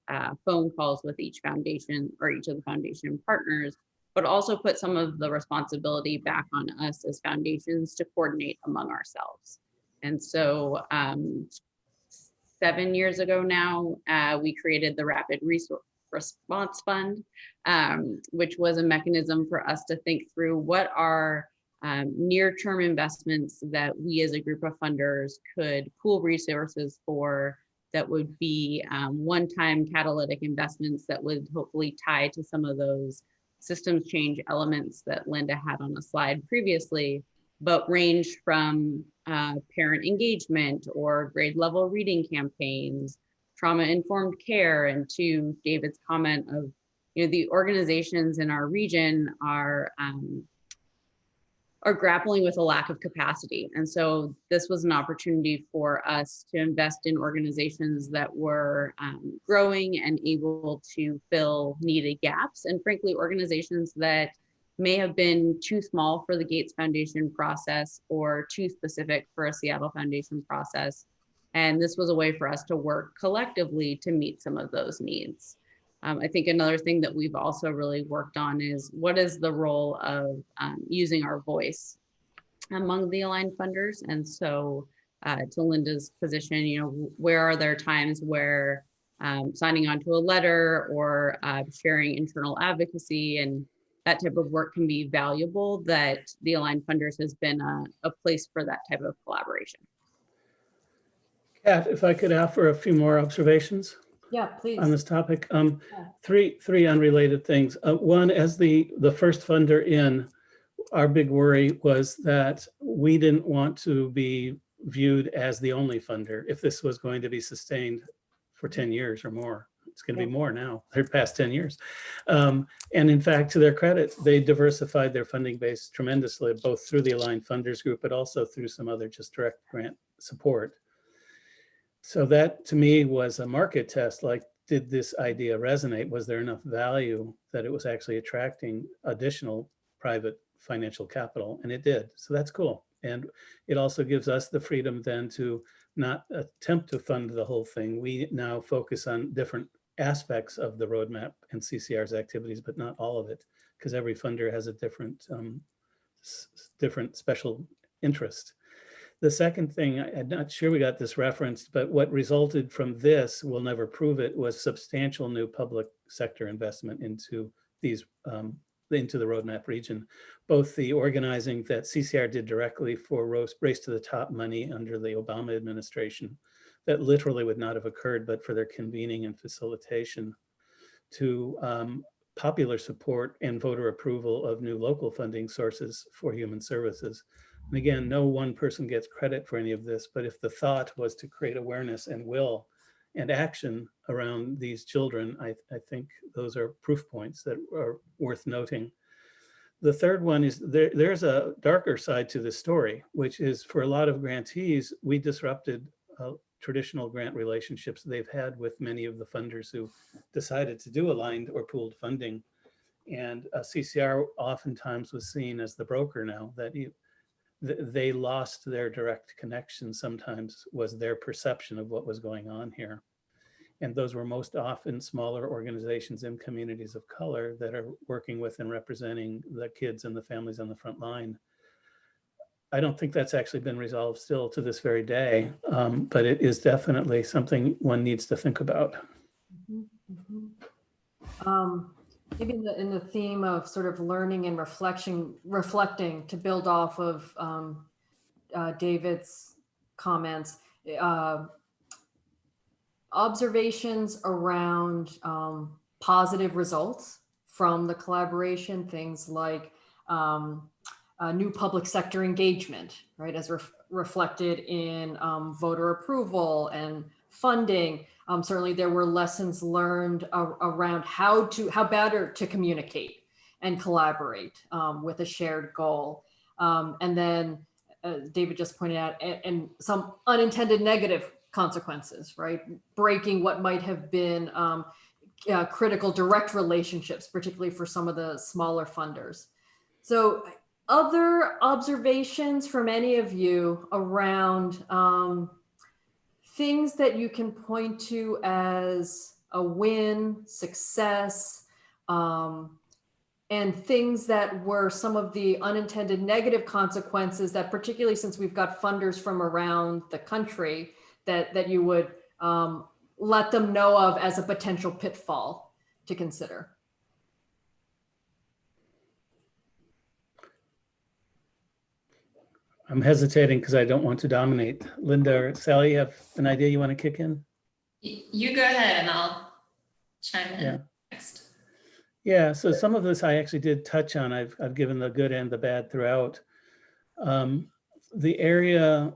phone calls with each foundation or each of the foundation partners, but also put some of the responsibility back on us as foundations to coordinate among ourselves. And so 7 years ago now, we created the Rapid Response Fund, which was a mechanism for us to think through what are near-term investments that we as a group of funders could pool resources for, that would be one-time catalytic investments that would hopefully tie to some of those systems change elements that Lynda had on a slide previously, but range from parent engagement or grade level reading campaigns, trauma-informed care, and to David's comment of, the organizations in our region are grappling with a lack of capacity. And so this was an opportunity for us to invest in organizations that were growing and able to fill needed gaps, and frankly, organizations that may have been too small for the Gates Foundation process or too specific for a Seattle Foundation process. And this was a way for us to work collectively to meet some of those needs. I think another thing that we've also really worked on is, what is the role of using our voice among the aligned funders? And so to Lynda's position, where are there times where signing on to a letter or sharing internal advocacy and that type of work can be valuable, that the aligned funders has been a place for that type of collaboration. Kat, if I could offer a few more observations. Yeah, please. On this topic. Three unrelated things. One, as the first funder in, our big worry was that we didn't want to be viewed as the only funder if this was going to be sustained for 10 years or more. It's going to be more now. They're past 10 years. And in fact, to their credit, they diversified their funding base tremendously, both through the Aligned Funders Group, but also through some other just direct grant support. So that to me was a market test, like, did this idea resonate? Was there enough value that it was actually attracting additional private financial capital? And it did. So that's cool. And it also gives us the freedom then to not attempt to fund the whole thing. We now focus on different aspects of the roadmap and CCR's activities, but not all of it, because every funder has a different special interest. The second thing, I'm not sure we got this referenced, but what resulted from this, we'll never prove it, was substantial new public sector investment into these, into the roadmap region. Both the organizing that CCR did directly for Race to the Top money under the Obama administration, that literally would not have occurred but for their convening and facilitation, to popular support and voter approval of new local funding sources for human services. And again, no one person gets credit for any of this, but if the thought was to create awareness and will and action around these children, I think those are proof points that are worth noting. The third one is there's a darker side to the story, which is for a lot of grantees, we disrupted traditional grant relationships they've had with many of the funders who decided to do aligned or pooled funding. And CCR oftentimes was seen as the broker now, that they lost their direct connection sometimes, was their perception of what was going on here. And those were most often smaller organizations in communities of color that are working with and representing the kids and the families on the front line. I don't think that's actually been resolved still to this very day, but it is definitely something one needs to think about. Maybe in the theme of sort of learning and reflecting to build off of David's comments, observations around positive results from the collaboration, things like new public sector engagement, right, as reflected in voter approval and funding. Certainly there were lessons learned around how better to communicate and collaborate with a shared goal. And then David just pointed out, and some unintended negative consequences, right? Breaking what might have been critical direct relationships, particularly for some of the smaller funders. So other observations from any of you around things that you can point to as a win, success, and things that were some of the unintended negative consequences that, particularly since we've got funders from around the country, that you would let them know of as a potential pitfall to consider. I'm hesitating because I don't want to dominate. Lynda or Sally, you have an idea you want to kick in? You go ahead and I'll chime in next. Yeah, so some of this I actually did touch on. I've given the good and the bad throughout. The area,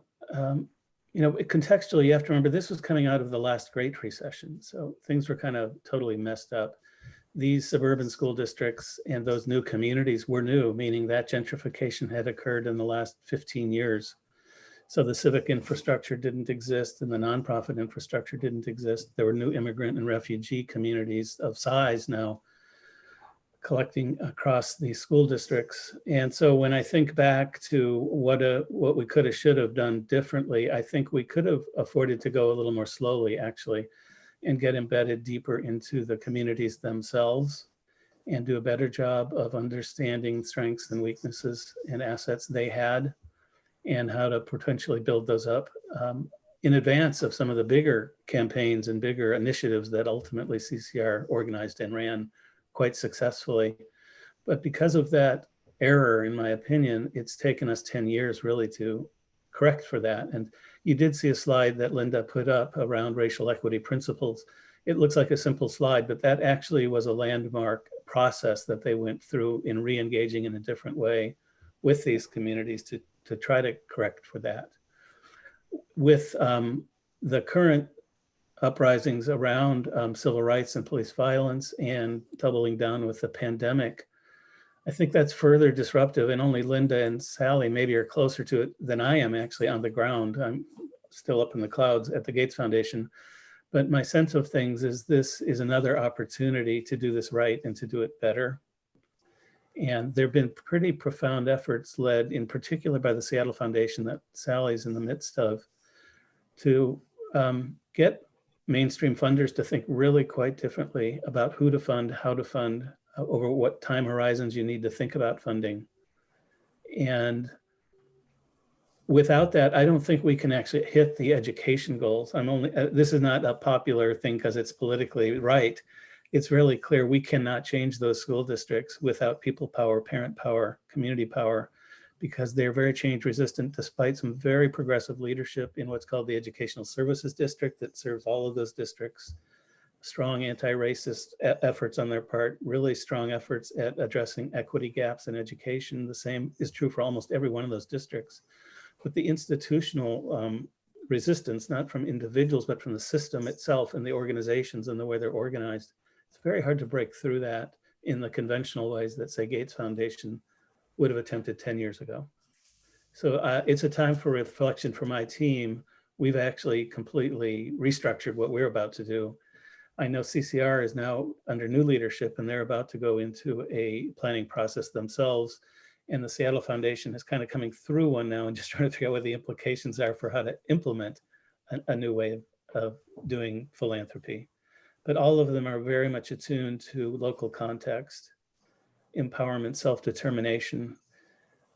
contextually, you have to remember this was coming out of the last Great Recession. So things were kind of totally messed up. These suburban school districts and those new communities were new, meaning that gentrification had occurred in the last 15 years. So the civic infrastructure didn't exist and the nonprofit infrastructure didn't exist. There were new immigrant and refugee communities of size now collecting across these school districts. And so when I think back to what we could have, should have done differently, I think we could have afforded to go a little more slowly, actually, and get embedded deeper into the communities themselves and do a better job of understanding strengths and weaknesses and assets they had and how to potentially build those up in advance of some of the bigger campaigns and bigger initiatives that ultimately CCR organized and ran quite successfully. But because of that error, in my opinion, it's taken us 10 years really to correct for that. And you did see a slide that Lynda put up around racial equity principles. It looks like a simple slide, but that actually was a landmark process that they went through in re-engaging in a different way with these communities to try to correct for that. With the current uprisings around civil rights and police violence and doubling down with the pandemic, I think that's further disruptive, and only Lynda and Sally maybe are closer to it than I am actually on the ground. I'm still up in the clouds at the Gates Foundation. But my sense of things is this is another opportunity to do this right and to do it better. And there have been pretty profound efforts led in particular by the Seattle Foundation that Sally's in the midst of to get mainstream funders to think really quite differently about who to fund, how to fund, over what time horizons you need to think about funding. And without that, I don't think we can actually hit the education goals. This is not a popular thing because it's politically right. It's really clear we cannot change those school districts without people power, parent power, community power, because they're very change resistant despite some very progressive leadership in what's called the Educational Services District that serves all of those districts. Strong anti-racist efforts on their part, really strong efforts at addressing equity gaps in education. The same is true for almost every one of those districts. But the institutional resistance, not from individuals, but from the system itself and the organizations and the way they're organized, it's very hard to break through that in the conventional ways that, say, Gates Foundation would have attempted 10 years ago. So it's a time for reflection for my team. we've actually completely restructured what we're about to do. I know CCR is now under new leadership, and they're about to go into a planning process themselves. And the Seattle Foundation is kind of coming through one now and just trying to figure out what the implications are for how to implement a new way of doing philanthropy. But all of them are very much attuned to local context, empowerment, self-determination.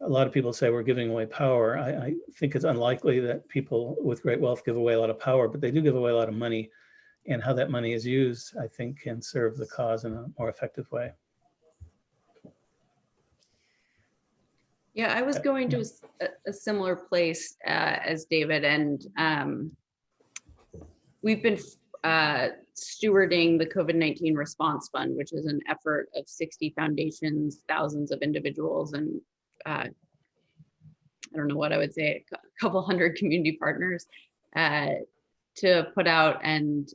A lot of people say we're giving away power. I think it's unlikely that people with great wealth give away a lot of power, but they do give away a lot of money. And how that money is used, I think, can serve the cause in a more effective way. Yeah, I was going to a similar place as David, and we've been stewarding the COVID-19 Response Fund, which is an effort of 60 foundations, thousands of individuals, and I don't know what I would say, a couple hundred community partners to put out and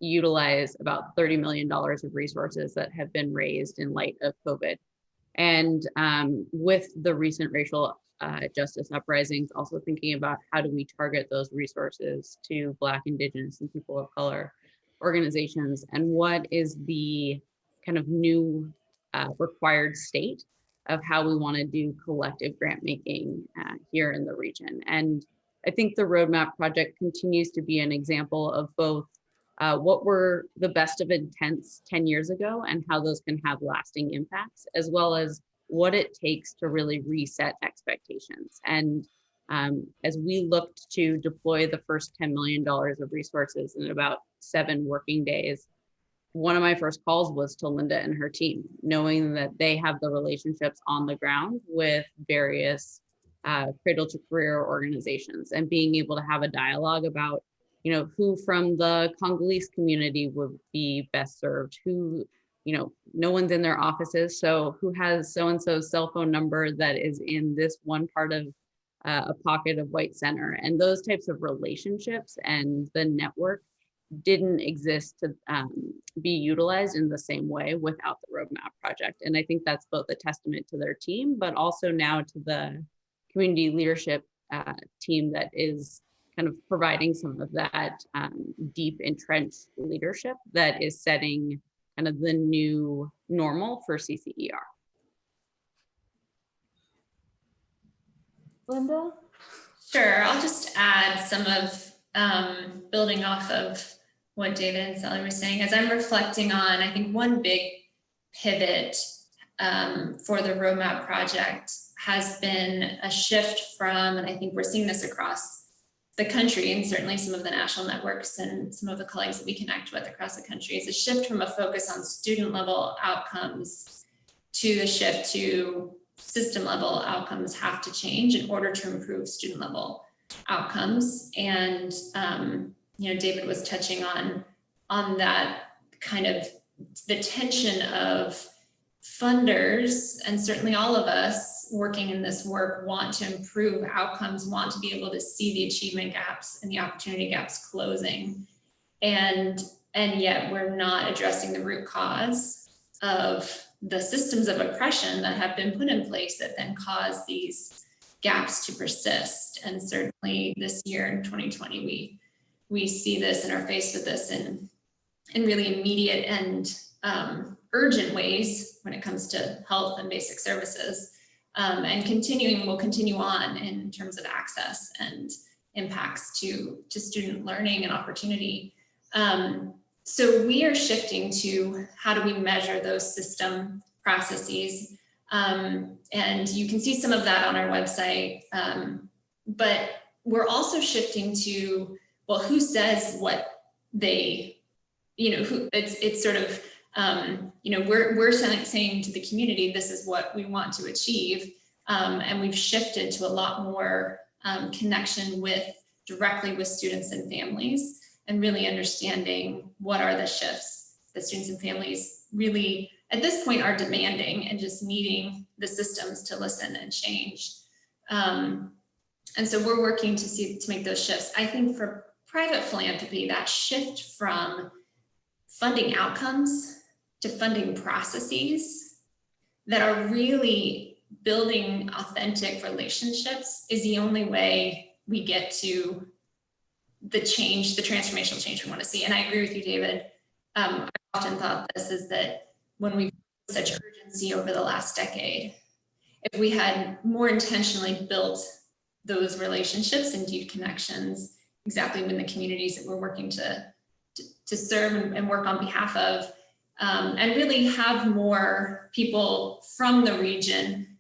utilize about $30 million of resources that have been raised in light of COVID. And with the recent racial justice uprisings, also thinking about how do we target those resources to Black, Indigenous, and people of color organizations, and what is the kind of new required state of how we want to do collective grant making here in the region. And I think the Roadmap Project continues to be an example of both what were the best of intents 10 years ago and how those can have lasting impacts, as well as what it takes to really reset expectations. And as we looked to deploy the first $10 million of resources in about 7 working days, one of my first calls was to Lynda and her team, knowing that they have the relationships on the ground with various cradle-to-career organizations, and being able to have a dialogue about, you know, who from the Congolese community would be best served, who, you know, no one's in their offices, so who has so-and-so's cell phone number that is in this one part of a pocket of White Center. And those types of relationships and the network didn't exist to be utilized in the same way without the Roadmap Project. And I think that's both a testament to their team, but also now to the community leadership team that is kind of providing some of that deep entrenched leadership that is setting kind of the new normal for CCER. Lynda? Sure, I'll just add some of building off of what David and Sally were saying. As I'm reflecting on, I think one big pivot for the Roadmap Project has been a shift from, and I think we're seeing this across the country, and certainly some of the national networks and some of the colleagues that we connect with across the country, is a shift from a focus on student level outcomes to the shift to system level outcomes have to change in order to improve student level outcomes. And you know, David was touching on that kind of the tension of funders, and certainly all of us working in this work want to improve outcomes, want to be able to see the achievement gaps and the opportunity gaps closing. And yet we're not addressing the root cause of the systems of oppression that have been put in place that then cause these gaps to persist. And certainly this year in 2020, we see this and are faced with this in really immediate and urgent ways when it comes to health and basic services, and will continue on in terms of access and impacts to student learning and opportunity. So we are shifting to how do we measure those system processes, and you can see some of that on our website, but we're also shifting to, well, who says what they, you know, who it's sort of, you know, we're saying to the community, this is what we want to achieve. And we've shifted to a lot more connection directly with students and families, and really understanding what are the shifts that students and families really at this point are demanding, and just needing the systems to listen and change. And so we're working to make those shifts. I think for private philanthropy, that shift from funding outcomes to funding processes that are really building authentic relationships is the only way we get to the change, the transformational change we want to see. And I agree with you, David. I often thought this is that when we've such urgency over the last decade, if we had more intentionally built those relationships and deep connections exactly in the communities that we're working to serve and work on behalf of, and really have more people from the region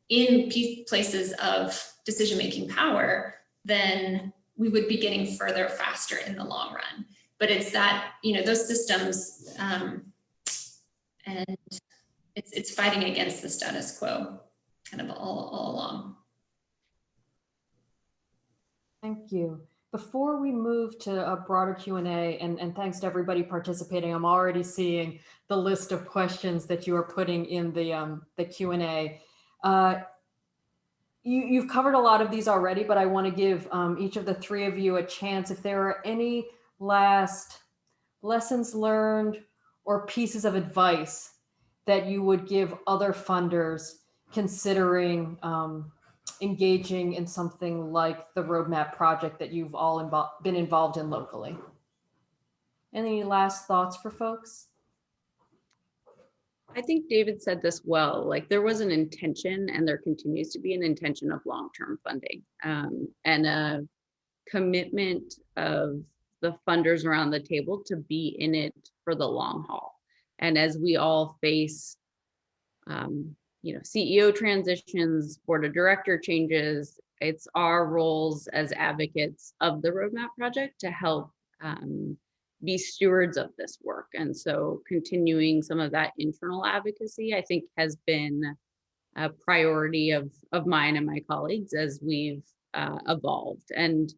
in places of decision-making power, then we would be getting further faster in the long run. But it's that, those systems, and it's fighting against the status quo kind of all along. Thank you. Before we move to a broader Q&A, and thanks to everybody participating, I'm already seeing the list of questions that you are putting in the Q&A. You've covered a lot of these already, but I want to give each of the three of you a chance if there are any last lessons learned or pieces of advice that you would give other funders considering engaging in something like the roadmap project that you've all been involved in locally. Any last thoughts for folks? I think David said this well, like there was an intention and there continues to be an intention of long-term funding and a commitment of the funders around the table to be in it for the long haul. And as we all face, CEO transitions, board of director changes, it's our roles as advocates of the roadmap project to help be stewards of this work. And so continuing some of that internal advocacy, I think, has been a priority of mine and my colleagues as we've evolved. And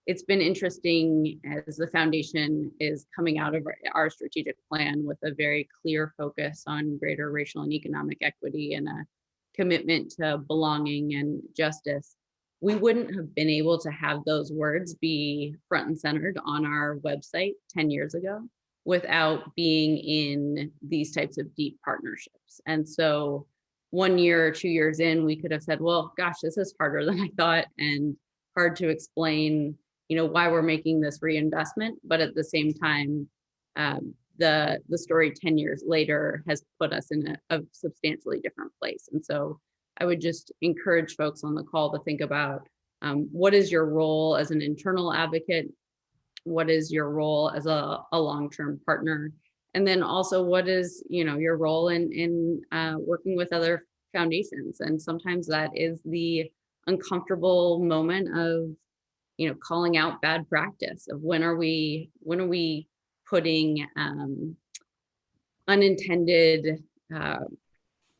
it's been interesting as the foundation is coming out of our strategic plan with a very clear focus on greater racial and economic equity and a commitment to belonging and justice. We wouldn't have been able to have those words be front and centered on our website 10 years ago without being in these types of deep partnerships. And so 1 year or 2 years in, we could have said, well, gosh, this is harder than I thought and hard to explain, why we're making this reinvestment. But at the same time, the story 10 years later has put us in a substantially different place. And so I would just encourage folks on the call to think about what is your role as an internal advocate? What is your role as a long-term partner? And then also what is, your role in working with other foundations? And sometimes that is the uncomfortable moment of, calling out bad practice of when are we putting unintended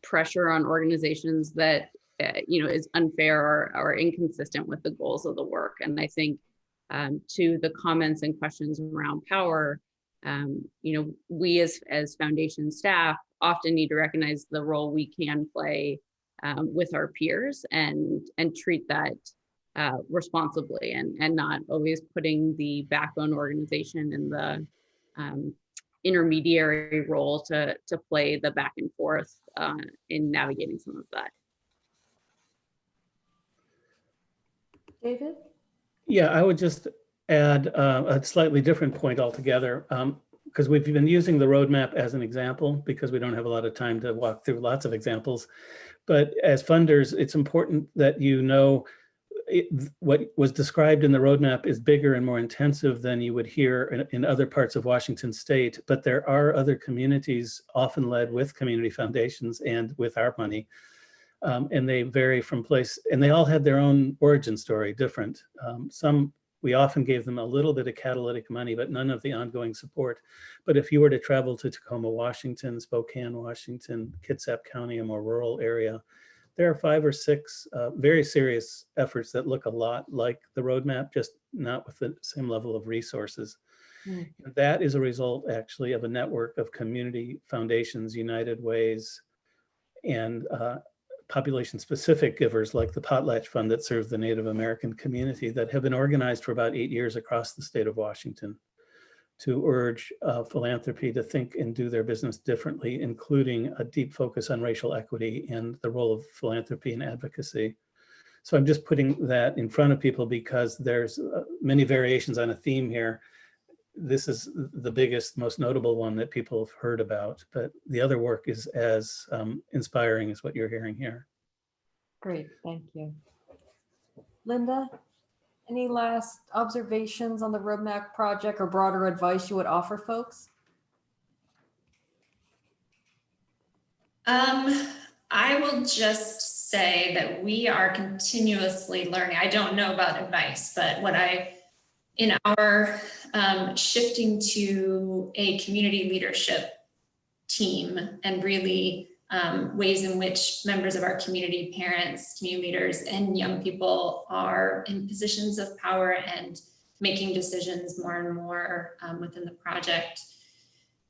pressure on organizations that is unfair or inconsistent with the goals of the work. And I think to the comments and questions around power, we as foundation staff often need to recognize the role we can play with our peers and treat that responsibly and not always putting the backbone organization in the intermediary role to play the back and forth in navigating some of that. David? Yeah, I would just add a slightly different point altogether, because we've been using the roadmap as an example because we don't have a lot of time to walk through lots of examples. But as funders, it's important that what was described in the roadmap is bigger and more intensive than you would hear in other parts of Washington state. But there are other communities, often led with community foundations and with our money. And they vary from place, and they all had their own origin story, different. We often gave them a little bit of catalytic money, but none of the ongoing support. But if you were to travel to Tacoma, Washington, Spokane, Washington, Kitsap County, a more rural area, there are 5 or 6 very serious efforts that look a lot like the roadmap, just not with the same level of resources. Mm. That is a result actually of a network of community foundations, United Ways, and population-specific givers like the Potlatch Fund that serves the Native American community that have been organized for about 8 years across the state of Washington to urge philanthropy to think and do their business differently, including a deep focus on racial equity and the role of philanthropy and advocacy. So I'm just putting that in front of people because there's many variations on a theme here. This is the biggest, most notable one that people have heard about, but the other work is as inspiring as what you're hearing here. Great, thank you. Lynda, any last observations on the roadmap project or broader advice you would offer folks? I will just say that we are continuously learning. I don't know about advice, but in our shifting to a community leadership team and really ways in which members of our community, parents, community leaders, and young people are in positions of power and making decisions more and more within the project,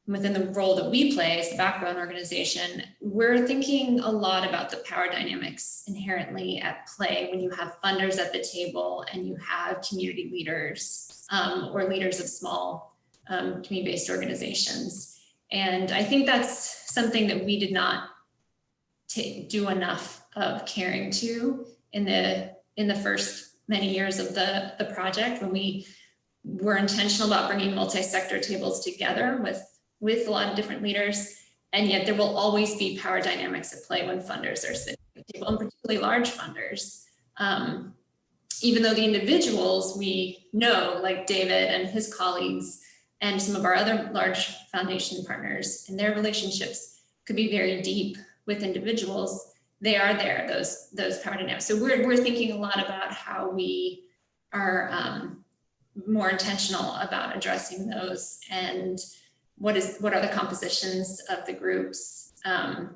within the role that we play as the backbone organization, we're thinking a lot about the power dynamics inherently at play when you have funders at the table and you have community leaders or leaders of small community-based organizations. And I think that's something that we did not do enough of caring to in the first many years of the project, when we were intentional about bringing multi-sector tables together with a lot of different leaders, and yet there will always be power dynamics at play when funders are sitting at the table, and particularly large funders. Even though the individuals we know, like David and his colleagues, and some of our other large foundation partners, and their relationships could be very deep with individuals, they are there, those power dynamics. So we're thinking a lot about how we are more intentional about addressing those, and what are the compositions of the groups? How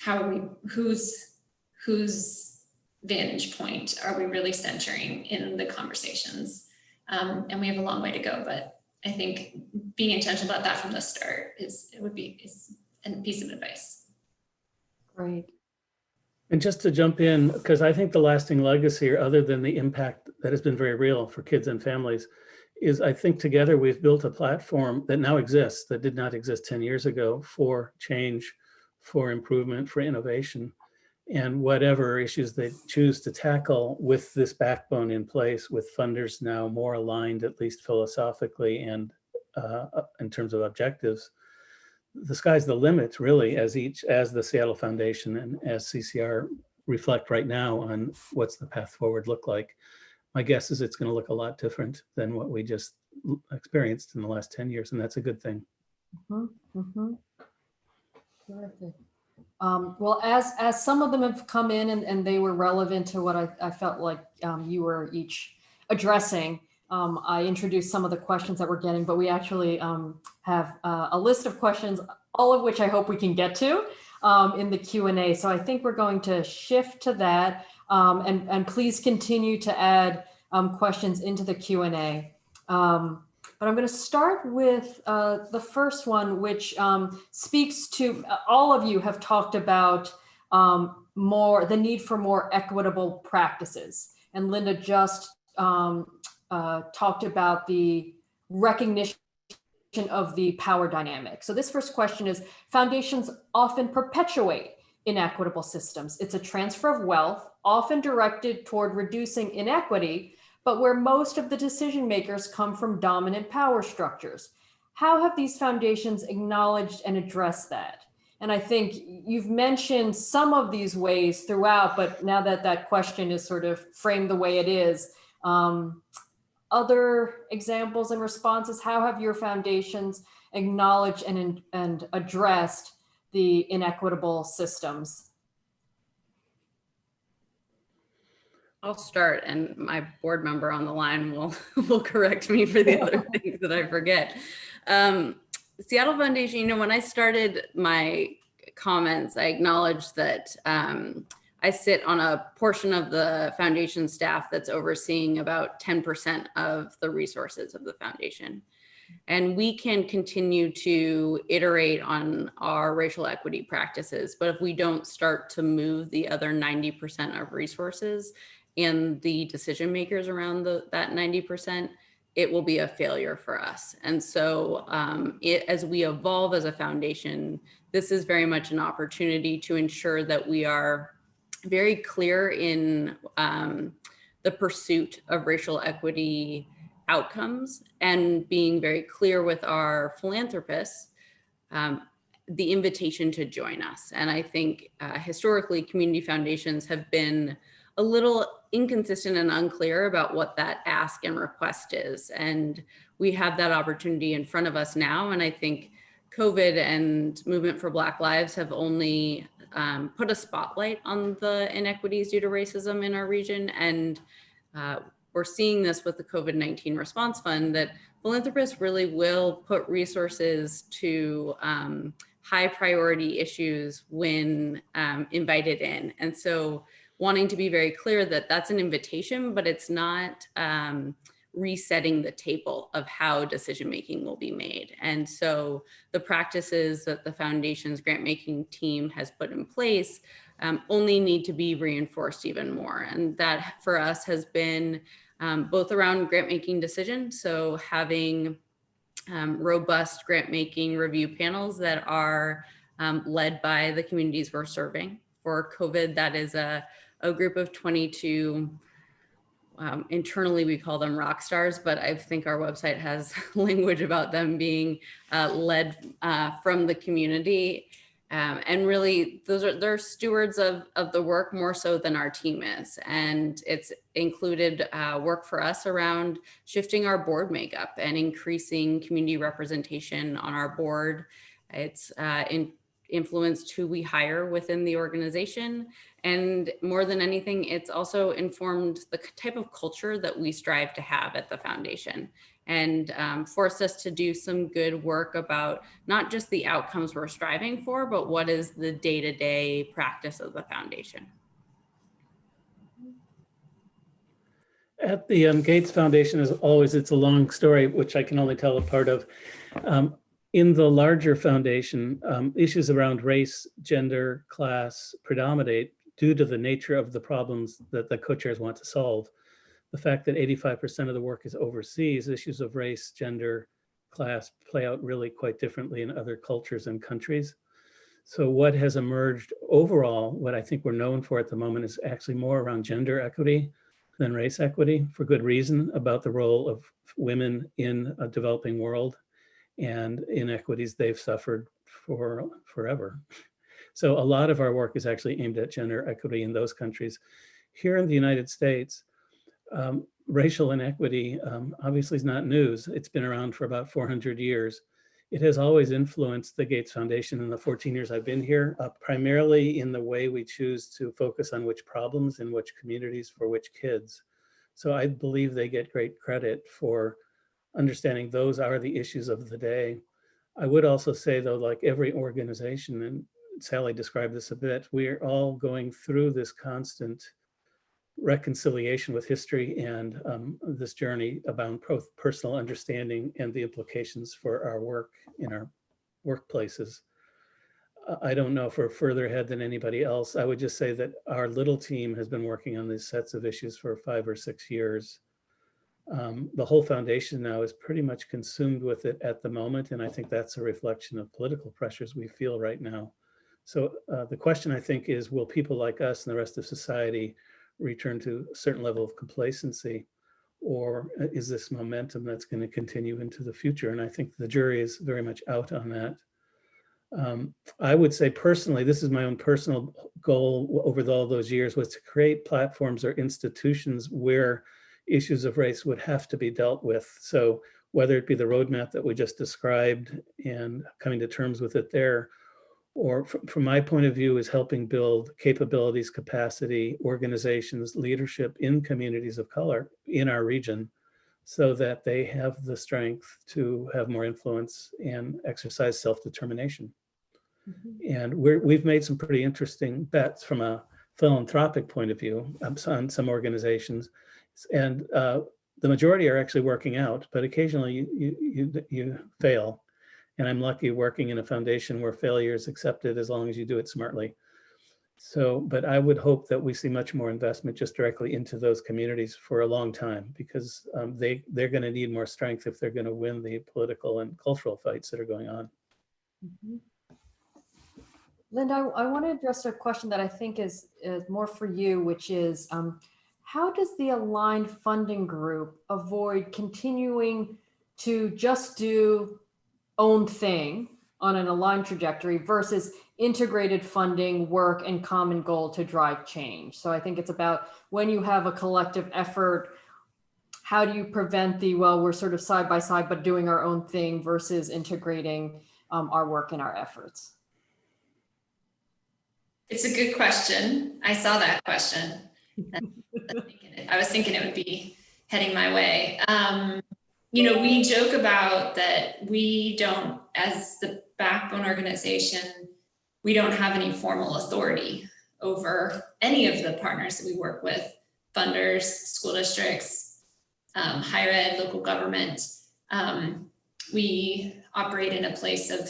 are we, whose vantage point are we really centering in the conversations? And we have a long way to go, but I think being intentional about that from the start is a piece of advice. Great. And just to jump in, because I think the lasting legacy, or other than the impact that has been very real for kids and families, is I think together we've built a platform that now exists, that did not exist 10 years ago, for change, for improvement, for innovation, and whatever issues they choose to tackle with this backbone in place, with funders now more aligned, at least philosophically and in terms of objectives. The sky's the limit, really, as the Seattle Foundation and as CCR reflect right now on what's the path forward look like. My guess is it's going to look a lot different than what we just experienced in the last 10 years, and that's a good thing. Mm-hmm, mm-hmm. Terrific. Well, as some of them have come in and they were relevant to what I felt like you were each addressing, I introduced some of the questions that we're getting, but we actually have a list of questions, all of which I hope we can get to in the Q&A. So I think we're going to shift to that, and please continue to add questions into the Q&A. But I'm going to start with the first one, which speaks to, all of you have talked about the need for more equitable practices. And Lynda just talked about the recognition of the power dynamic. So this first question is, foundations often perpetuate inequitable systems. It's a transfer of wealth, often directed toward reducing inequity, but where most of the decision makers come from dominant power structures. How have these foundations acknowledged and addressed that? And I think you've mentioned some of these ways throughout, but now that that question is sort of framed the way it is, other examples and responses, how have your foundations acknowledged and addressed the inequitable systems? I'll start, and my board member on the line will correct me for the other things that I forget. Seattle Foundation, when I started my comments, I acknowledged that I sit on a portion of the foundation staff that's overseeing about 10% of the resources of the foundation. And we can continue to iterate on our racial equity practices, but if we don't start to move the other 90% of resources and the decision makers around that 90%, it will be a failure for us. And so as we evolve as a foundation, this is very much an opportunity to ensure that we are very clear in the pursuit of racial equity outcomes and being very clear with our philanthropists the invitation to join us. And I think historically community foundations have been a little inconsistent and unclear about what that ask and request is. And we have that opportunity in front of us now. And I think COVID and Movement for Black Lives have only put a spotlight on the inequities due to racism in our region. And we're seeing this with the COVID-19 Response Fund, that philanthropists really will put resources to high priority issues when invited in. And so wanting to be very clear that that's an invitation, but it's not resetting the table of how decision-making will be made. And so the practices that the foundation's grant-making team has put in place only need to be reinforced even more. And that for us has been both around grant-making decisions, so having robust grant-making review panels that are led by the communities we're serving. For COVID, that is a group of 22, internally we call them rock stars, but I think our website has language about them being led from the community. And really, they're stewards of the work more so than our team is. And it's included work for us around shifting our board makeup and increasing community representation on our board. It's influenced who we hire within the organization. And more than anything, it's also informed the type of culture that we strive to have at the foundation, and forced us to do some good work about not just the outcomes we're striving for, but what is the day-to-day practice of the foundation. At the Gates Foundation, as always, it's a long story, which I can only tell a part of. In the larger foundation, issues around race, gender, class predominate due to the nature of the problems that the co-chairs want to solve. The fact that 85% of the work is overseas, issues of race, gender, class play out really quite differently in other cultures and countries. So what has emerged overall, what I think we're known for at the moment, is actually more around gender equity than race equity, for good reason, about the role of women in a developing world and inequities they've suffered for forever. So a lot of our work is actually aimed at gender equity in those countries. Here in the United States, racial inequity obviously is not news. It's been around for about 400 years. It has always influenced the Gates Foundation in the 14 years I've been here, primarily in the way we choose to focus on which problems in which communities for which kids. So I believe they get great credit for understanding those are the issues of the day. I would also say, though, like every organization, and Sally described this a bit, we're all going through this constant reconciliation with history and this journey about personal understanding and the implications for our work in our workplaces. I don't know if we're further ahead than anybody else. I would just say that our little team has been working on these sets of issues for 5 or 6 years. The whole foundation now is pretty much consumed with it at the moment, and I think that's a reflection of political pressures we feel right now. So the question, I think, is, will people like us and the rest of society return to a certain level of complacency, or is this momentum that's going to continue into the future? And I think the jury is very much out on that. I would say personally, this is my own personal goal over all those years, was to create platforms or institutions where issues of race would have to be dealt with. So whether it be the roadmap that we just described and coming to terms with it there, or from my point of view is helping build capabilities, capacity, organizations, leadership in communities of color in our region, so that they have the strength to have more influence and exercise self-determination. And we've made some pretty interesting bets from a philanthropic point of view on some organizations. And the majority are actually working out, but occasionally you fail. And I'm lucky working in a foundation where failure is accepted as long as you do it smartly. So, but I would hope that we see much more investment just directly into those communities for a long time, because they're going to need more strength if they're going to win the political and cultural fights that are going on. Lynda, I want to address a question that I think is more for you, which is how does the aligned funding group avoid continuing to just do own thing on an aligned trajectory versus integrated funding, work, and common goal to drive change? So I think it's about when you have a collective effort, how do you prevent the, well, we're sort of side by side, but doing our own thing versus integrating our work and our efforts? It's a good question. I saw that question. I was thinking it would be heading my way. You know, we joke about that we don't, as the backbone organization, we don't have any formal authority over any of the partners that we work with, funders, school districts, higher ed, local government. We operate in a place of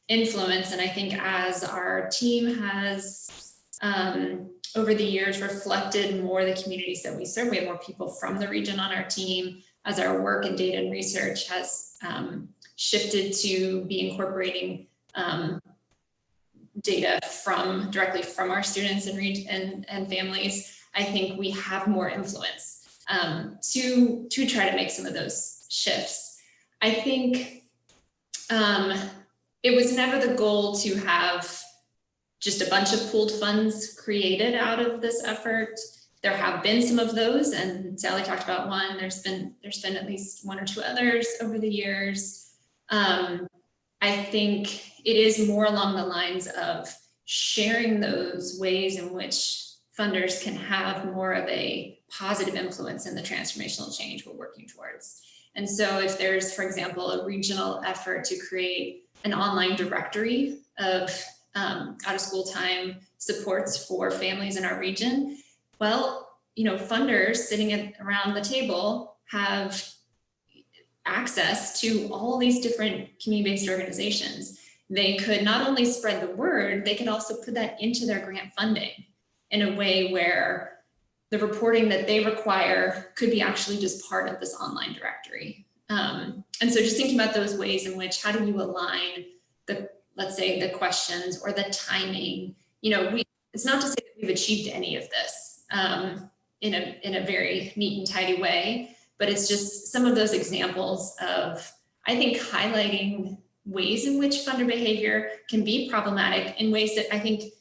influence. And I think as our team has over the years reflected more the communities that we serve, we have more people from the region on our team, as our work in data and research has shifted to be incorporating data directly from our students and families. I think we have more influence to try to make some of those shifts. I think it was never the goal to have just a bunch of pooled funds created out of this effort. There have been some of those, and Sally talked about one. There's been at least one or two others over the years. I think it is more along the lines of sharing those ways in which funders can have more of a positive influence in the transformational change we're working towards. And so if there's, for example, a regional effort to create an online directory of out of school time supports for families in our region, well, you know, funders sitting around the table have access to all these different community-based organizations. They could not only spread the word, they could also put that into their grant funding in a way where the reporting that they require could be actually just part of this online directory. And so just thinking about those ways in which, how do you align let's say the questions or the timing, you know, it's not to say that we've achieved any of this in a very neat and tidy way, but it's just some of those examples of, I think, highlighting ways in which funder behavior can be problematic in ways that I think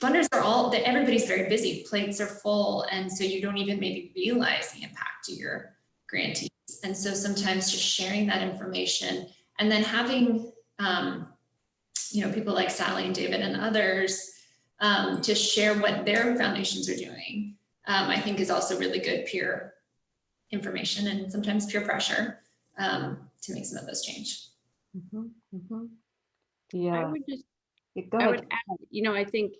funders that everybody's very busy, plates are full, and so you don't even maybe realize the impact to your grantees. And so sometimes just sharing that information and then having you know, people like Sally and David and others to share what their foundations are doing, I think is also really good peer information and sometimes peer pressure to make some of those change. Mm-hmm, mm-hmm. Yeah. I would add, you know, I think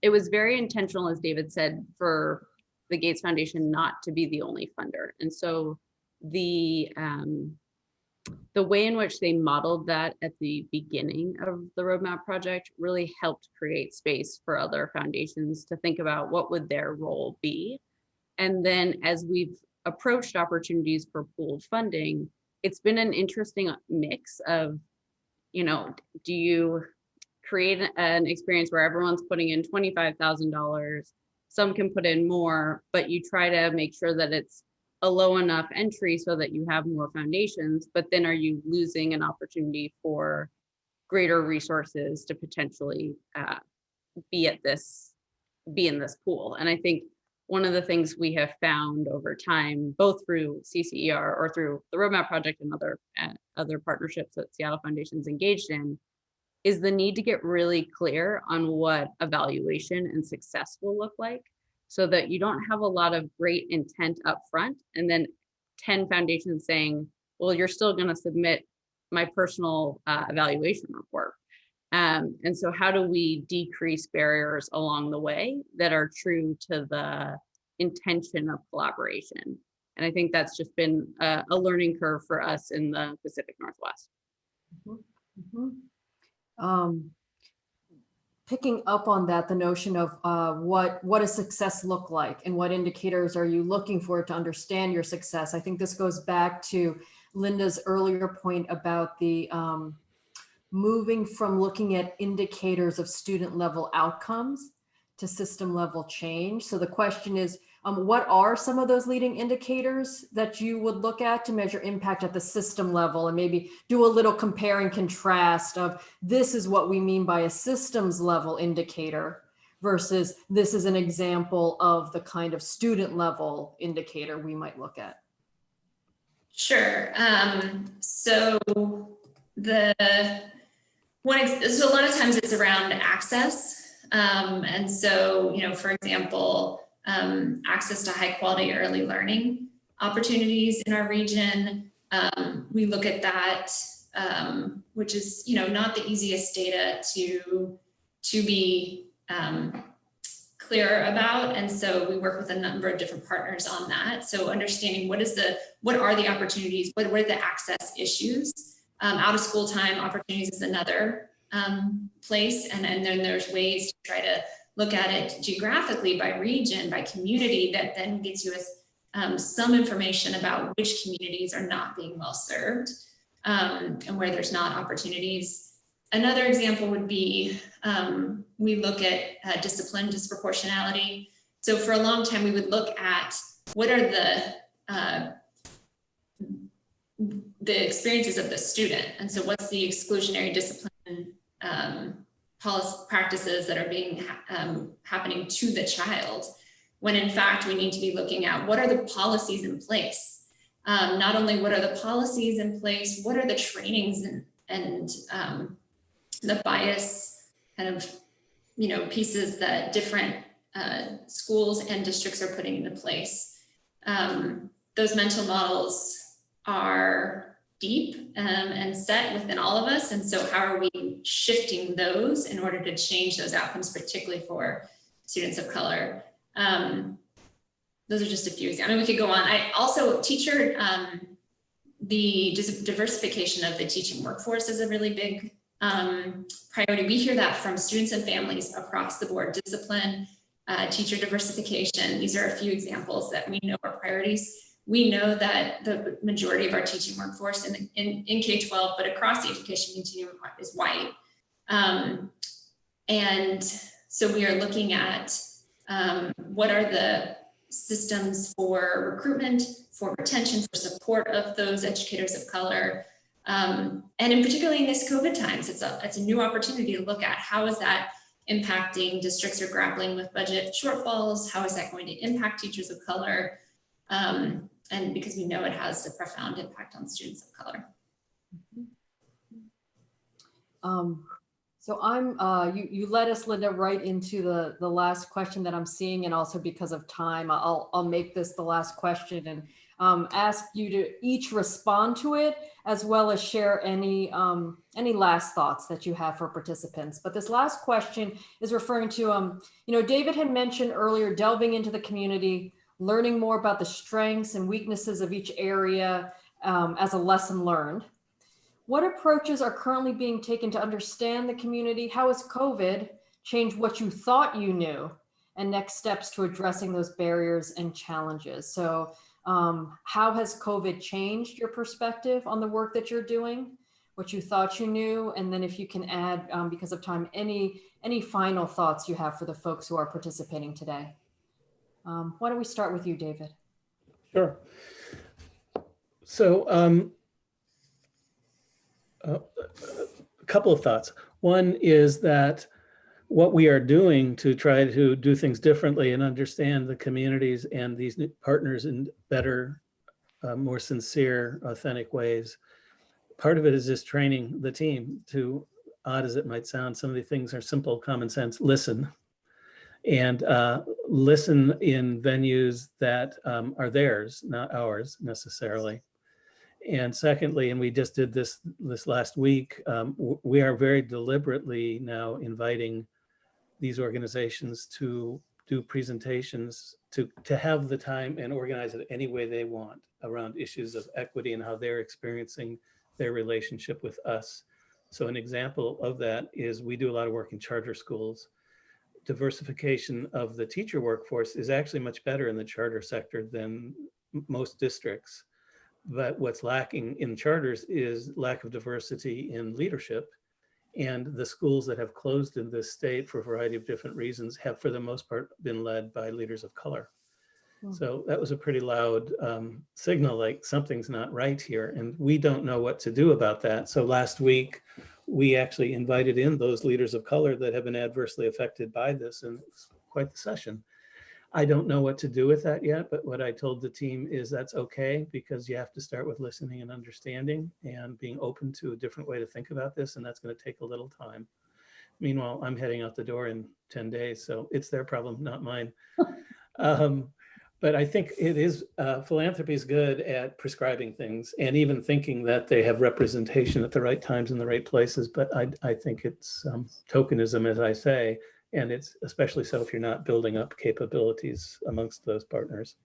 it was very intentional, as David said, for the Gates Foundation not to be the only funder. And so the way in which they modeled that at the beginning of the roadmap project really helped create space for other foundations to think about what would their role be. And then as we've approached opportunities for pooled funding, it's been an interesting mix of, you know, do you create an experience where everyone's putting in $25,000, some can put in more, but you try to make sure that it's a low enough entry so that you have more foundations, but then are you losing an opportunity for greater resources to potentially be in this pool? And I think one of the things we have found over time, both through CCER or through the Roadmap Project and other partnerships that Seattle Foundation's engaged in, is the need to get really clear on what evaluation and success will look like, so that you don't have a lot of great intent up front and then 10 foundations saying, well, you're still going to submit my personal evaluation report. And so how do we decrease barriers along the way that are true to the intention of collaboration? And I think that's just been a learning curve for us in the Pacific Northwest. Mm-hmm. Picking up on that, the notion of what does success look like and what indicators are you looking for to understand your success? I think this goes back to Lynda's earlier point about the moving from looking at indicators of student level outcomes to system level change. So the question is, what are some of those leading indicators that you would look at to measure impact at the system level, and maybe do a little compare and contrast of this is what we mean by a systems level indicator versus this is an example of the kind of student level indicator we might look at? Sure. So a lot of times it's around access. And so, for example, access to high quality early learning opportunities in our region. We look at that, which is, not the easiest data to be clear about. And so we work with a number of different partners on that. So understanding what are the opportunities, what are the access issues. Out of school time opportunities is another place. And then there's ways to try to look at it geographically by region, by community, that then gives you some information about which communities are not being well served and where there's not opportunities. Another example would be, we look at discipline disproportionality. So for a long time, we would look at what are the experiences of the student. And so what's the exclusionary discipline policy practices that are being happening to the child, when in fact we need to be looking at what are the policies in place. Not only what are the policies in place, what are the trainings and the bias kind of pieces that different schools and districts are putting into place. Those mental models are deep and set within all of us. And so how are we shifting those in order to change those outcomes, particularly for students of color? Those are just a few examples. I mean, we could go on. I also, the diversification of the teaching workforce is a really big priority. We hear that from students and families across the board. Discipline, teacher diversification. These are a few examples that we know are priorities. We know that the majority of our teaching workforce in K-12, but across the education continuum is white. And so we are looking at what are the systems for recruitment, for retention, for support of those educators of color. And in particularly in this COVID times, it's a new opportunity to look at how is that impacting districts are grappling with budget shortfalls, how is that going to impact teachers of color? And because we know it has a profound impact on students of color. So you led us, Lynda, right into the last question that I'm seeing, and also because of time, I'll make this the last question and ask you to each respond to it, as well as share any last thoughts that you have for participants. But this last question is referring to, David had mentioned earlier, delving into the community, learning more about the strengths and weaknesses of each area as a lesson learned. What approaches are currently being taken to understand the community? How has COVID changed what you thought you knew? And next steps to addressing those barriers and challenges. So how has COVID changed your perspective on the work that you're doing, what you thought you knew? And then if you can add, because of time, any final thoughts you have for the folks who are participating today. Why don't we start with you, David? Sure. So a couple of thoughts. One is that what we are doing to try to do things differently and understand the communities and these partners in better, more sincere, authentic ways. Part of it is just training the team to, odd as it might sound, some of the things are simple, common sense, listen. And listen in venues that are theirs, not ours necessarily. And secondly, and we just did this last week, we are very deliberately now inviting these organizations to do presentations, to have the time and organize it any way they want around issues of equity and how they're experiencing their relationship with us. So an example of that is we do a lot of work in charter schools. Diversification of the teacher workforce is actually much better in the charter sector than most districts. But what's lacking in charters is lack of diversity in leadership And the schools that have closed in this state for a variety of different reasons have, for the most part, been led by leaders of color. So that was a pretty loud signal, like something's not right here. And we don't know what to do about that. So last week, we actually invited in those leaders of color that have been adversely affected by this, and it's quite the session. I don't know what to do with that yet, but what I told the team is that's okay, because you have to start with listening and understanding and being open to a different way to think about this, and that's going to take a little time. Meanwhile, I'm heading out the door in 10 days, so it's their problem, not mine. But I think it is, philanthropy is good at prescribing things and even thinking that they have representation at the right times in the right places. But I think it's tokenism, as I say, and it's especially so if you're not building up capabilities amongst those partners.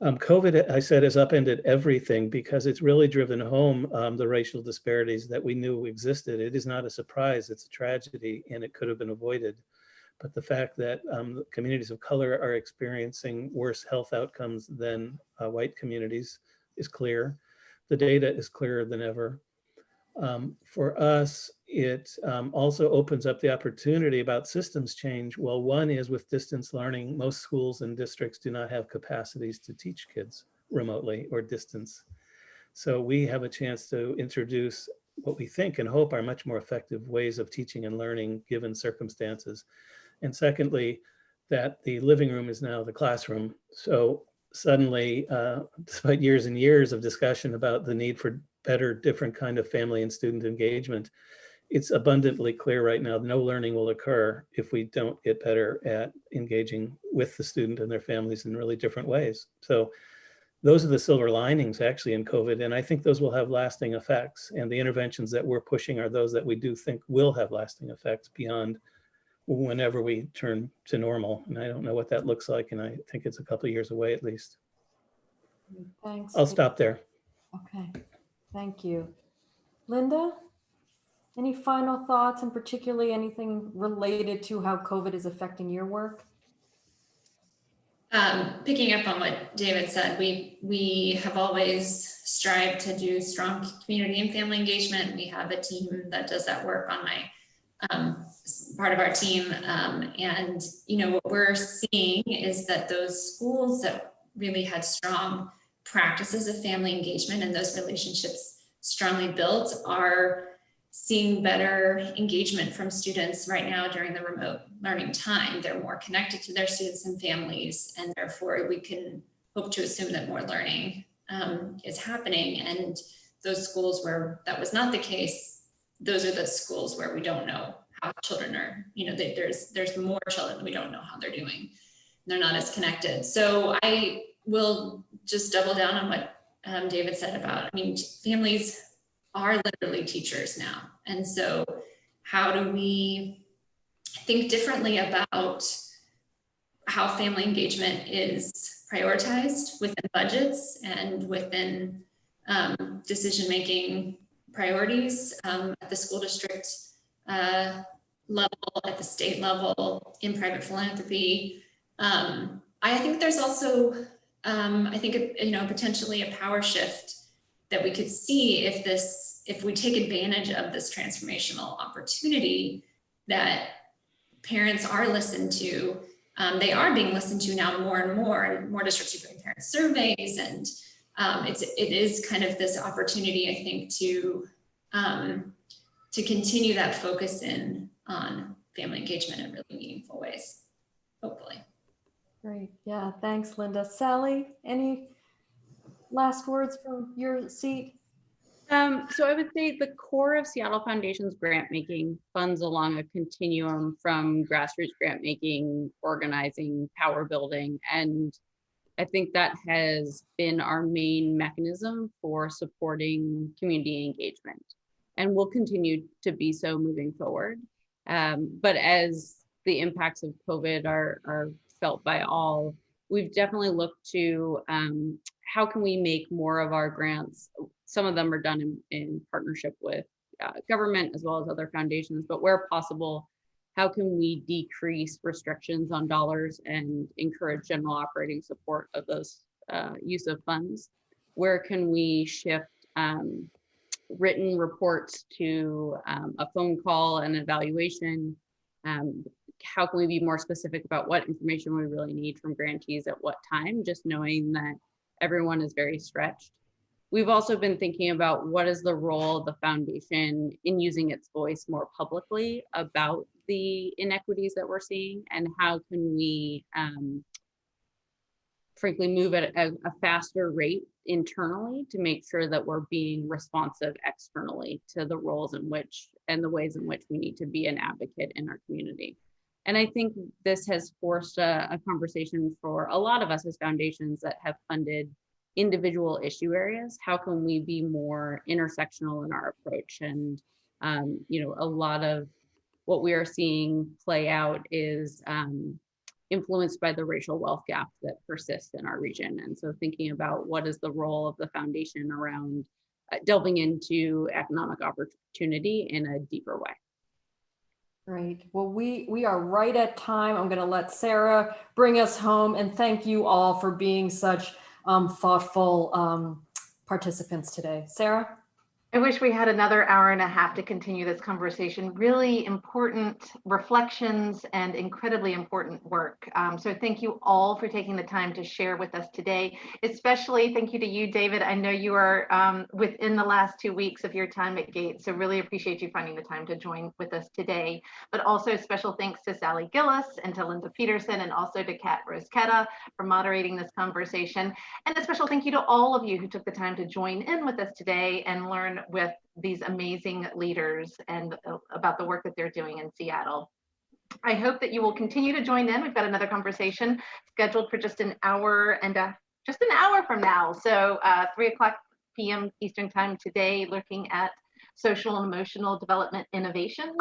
COVID, I said, has upended everything because it's really driven home the racial disparities that we knew existed. It is not a surprise, it's a tragedy, and it could have been avoided. But the fact that communities of color are experiencing worse health outcomes than white communities is clear. The data is clearer than ever. For us, it also opens up the opportunity about systems change. Well, one is with distance learning, most schools and districts do not have capacities to teach kids remotely or distance. So we have a chance to introduce what we think and hope are much more effective ways of teaching and learning given circumstances. And secondly, that the living room is now the classroom. So suddenly, despite years and years of discussion about the need for better, different kind of family and student engagement, it's abundantly clear right now that no learning will occur if we don't get better at engaging with the student and their families in really different ways. So those are the silver linings actually in COVID. And I think those will have lasting effects. And the interventions that we're pushing are those that we do think will have lasting effects beyond whenever we turn to normal. And I don't know what that looks like. And I think it's a couple of years away at least. Thanks. I'll stop there. Okay, thank you. Lynda, any final thoughts, and particularly anything related to how COVID is affecting your work? Picking up on what David said, we have always strived to do strong community and family engagement. We have a team that does that work on my part of our team. And what we're seeing is that those schools that really had strong practices of family engagement and those relationships strongly built are seeing better engagement from students right now during the remote learning time. They're more connected to their students and families, and therefore we can hope to assume that more learning is happening. And those schools where that was not the case, those are the schools where we don't know how children are, there's more children that we don't know how they're doing. They're not as connected. So I will just double down on what David said about, families are literally teachers now. And so how do we think differently about how family engagement is prioritized within budgets and within decision-making priorities at the school district level, at the state level, in private philanthropy. I think there's also, potentially a power shift that we could see if we take advantage of this transformational opportunity, that parents are listened to. They are being listened to now more and more districts are doing parent surveys, and it is kind of this opportunity, I think, to continue that focus in on family engagement in really meaningful ways, hopefully. Great, yeah, thanks, Lynda. Sally, any last words from your seat? So I would say the core of Seattle Foundation's grant making funds along a continuum from grassroots grant making, organizing, power building, and I think that has been our main mechanism for supporting community engagement, and will continue to be so moving forward. But as the impacts of COVID are felt by all, we've definitely looked to how can we make more of our grants. Some of them are done in partnership with government as well as other foundations, but where possible, how can we decrease restrictions on dollars and encourage general operating support of those use of funds? Where can we shift written reports to a phone call and evaluation. How can we be more specific about what information we really need from grantees at what time, just knowing that everyone is very stretched. We've also been thinking about what is the role of the foundation in using its voice more publicly about the inequities that we're seeing, and how can we frankly move at a faster rate internally to make sure that we're being responsive externally to the roles in which and the ways in which we need to be an advocate in our community. And I think this has forced a conversation for a lot of us as foundations that have funded individual issue areas. How can we be more intersectional in our approach? And a lot of what we are seeing play out is influenced by the racial wealth gap that persists in our region. And so thinking about what is the role of the foundation around delving into economic opportunity in a deeper way. Great. Well, we are right at time. I'm going to let Sarah bring us home, and thank you all for being such thoughtful participants today. Sarah? I wish we had another hour and a half to continue this conversation. Really important reflections and incredibly important work. So thank you all for taking the time to share with us today. Especially thank you to you, David. I know you are within the last 2 weeks of your time at Gates, so really appreciate you finding the time to join with us today. But also special thanks to Sally Gillis and to Lynda Petersen, and also to Rosqueta for moderating this conversation. And a special thank you to all of you who took the time to join in with us today and learn with these amazing leaders and about the work that they're doing in Seattle. I hope that you will continue to join in. We've got another conversation scheduled for just an hour from now. So 3:00 p.m. Eastern time today, looking at social and emotional development innovations.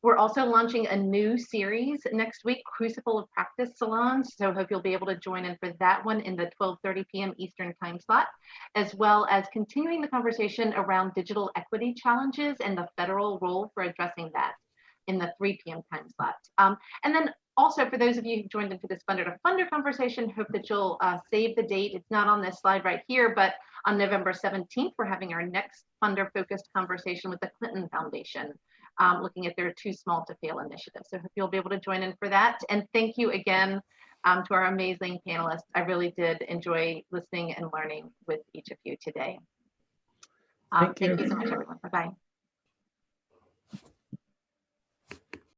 We're also launching a new series next week, Crucible of Practice Salons. So hope you'll be able to join in for that one in the 12:30 p.m. Eastern time slot, as well as continuing the conversation around digital equity challenges and the federal role for addressing that in the 3 p.m. time slot. And then also, for those of you who joined into this Funder to Funder conversation, hope that you'll save the date. It's not on this slide right here, but on November 17th, we're having our next funder-focused conversation with the Clinton Foundation, looking at their Too Small to Fail initiative. So hope you'll be able to join in for that. And thank you again to our amazing panelists. I really did enjoy listening and learning with each of you today. Thank you so much, everyone. Bye-bye.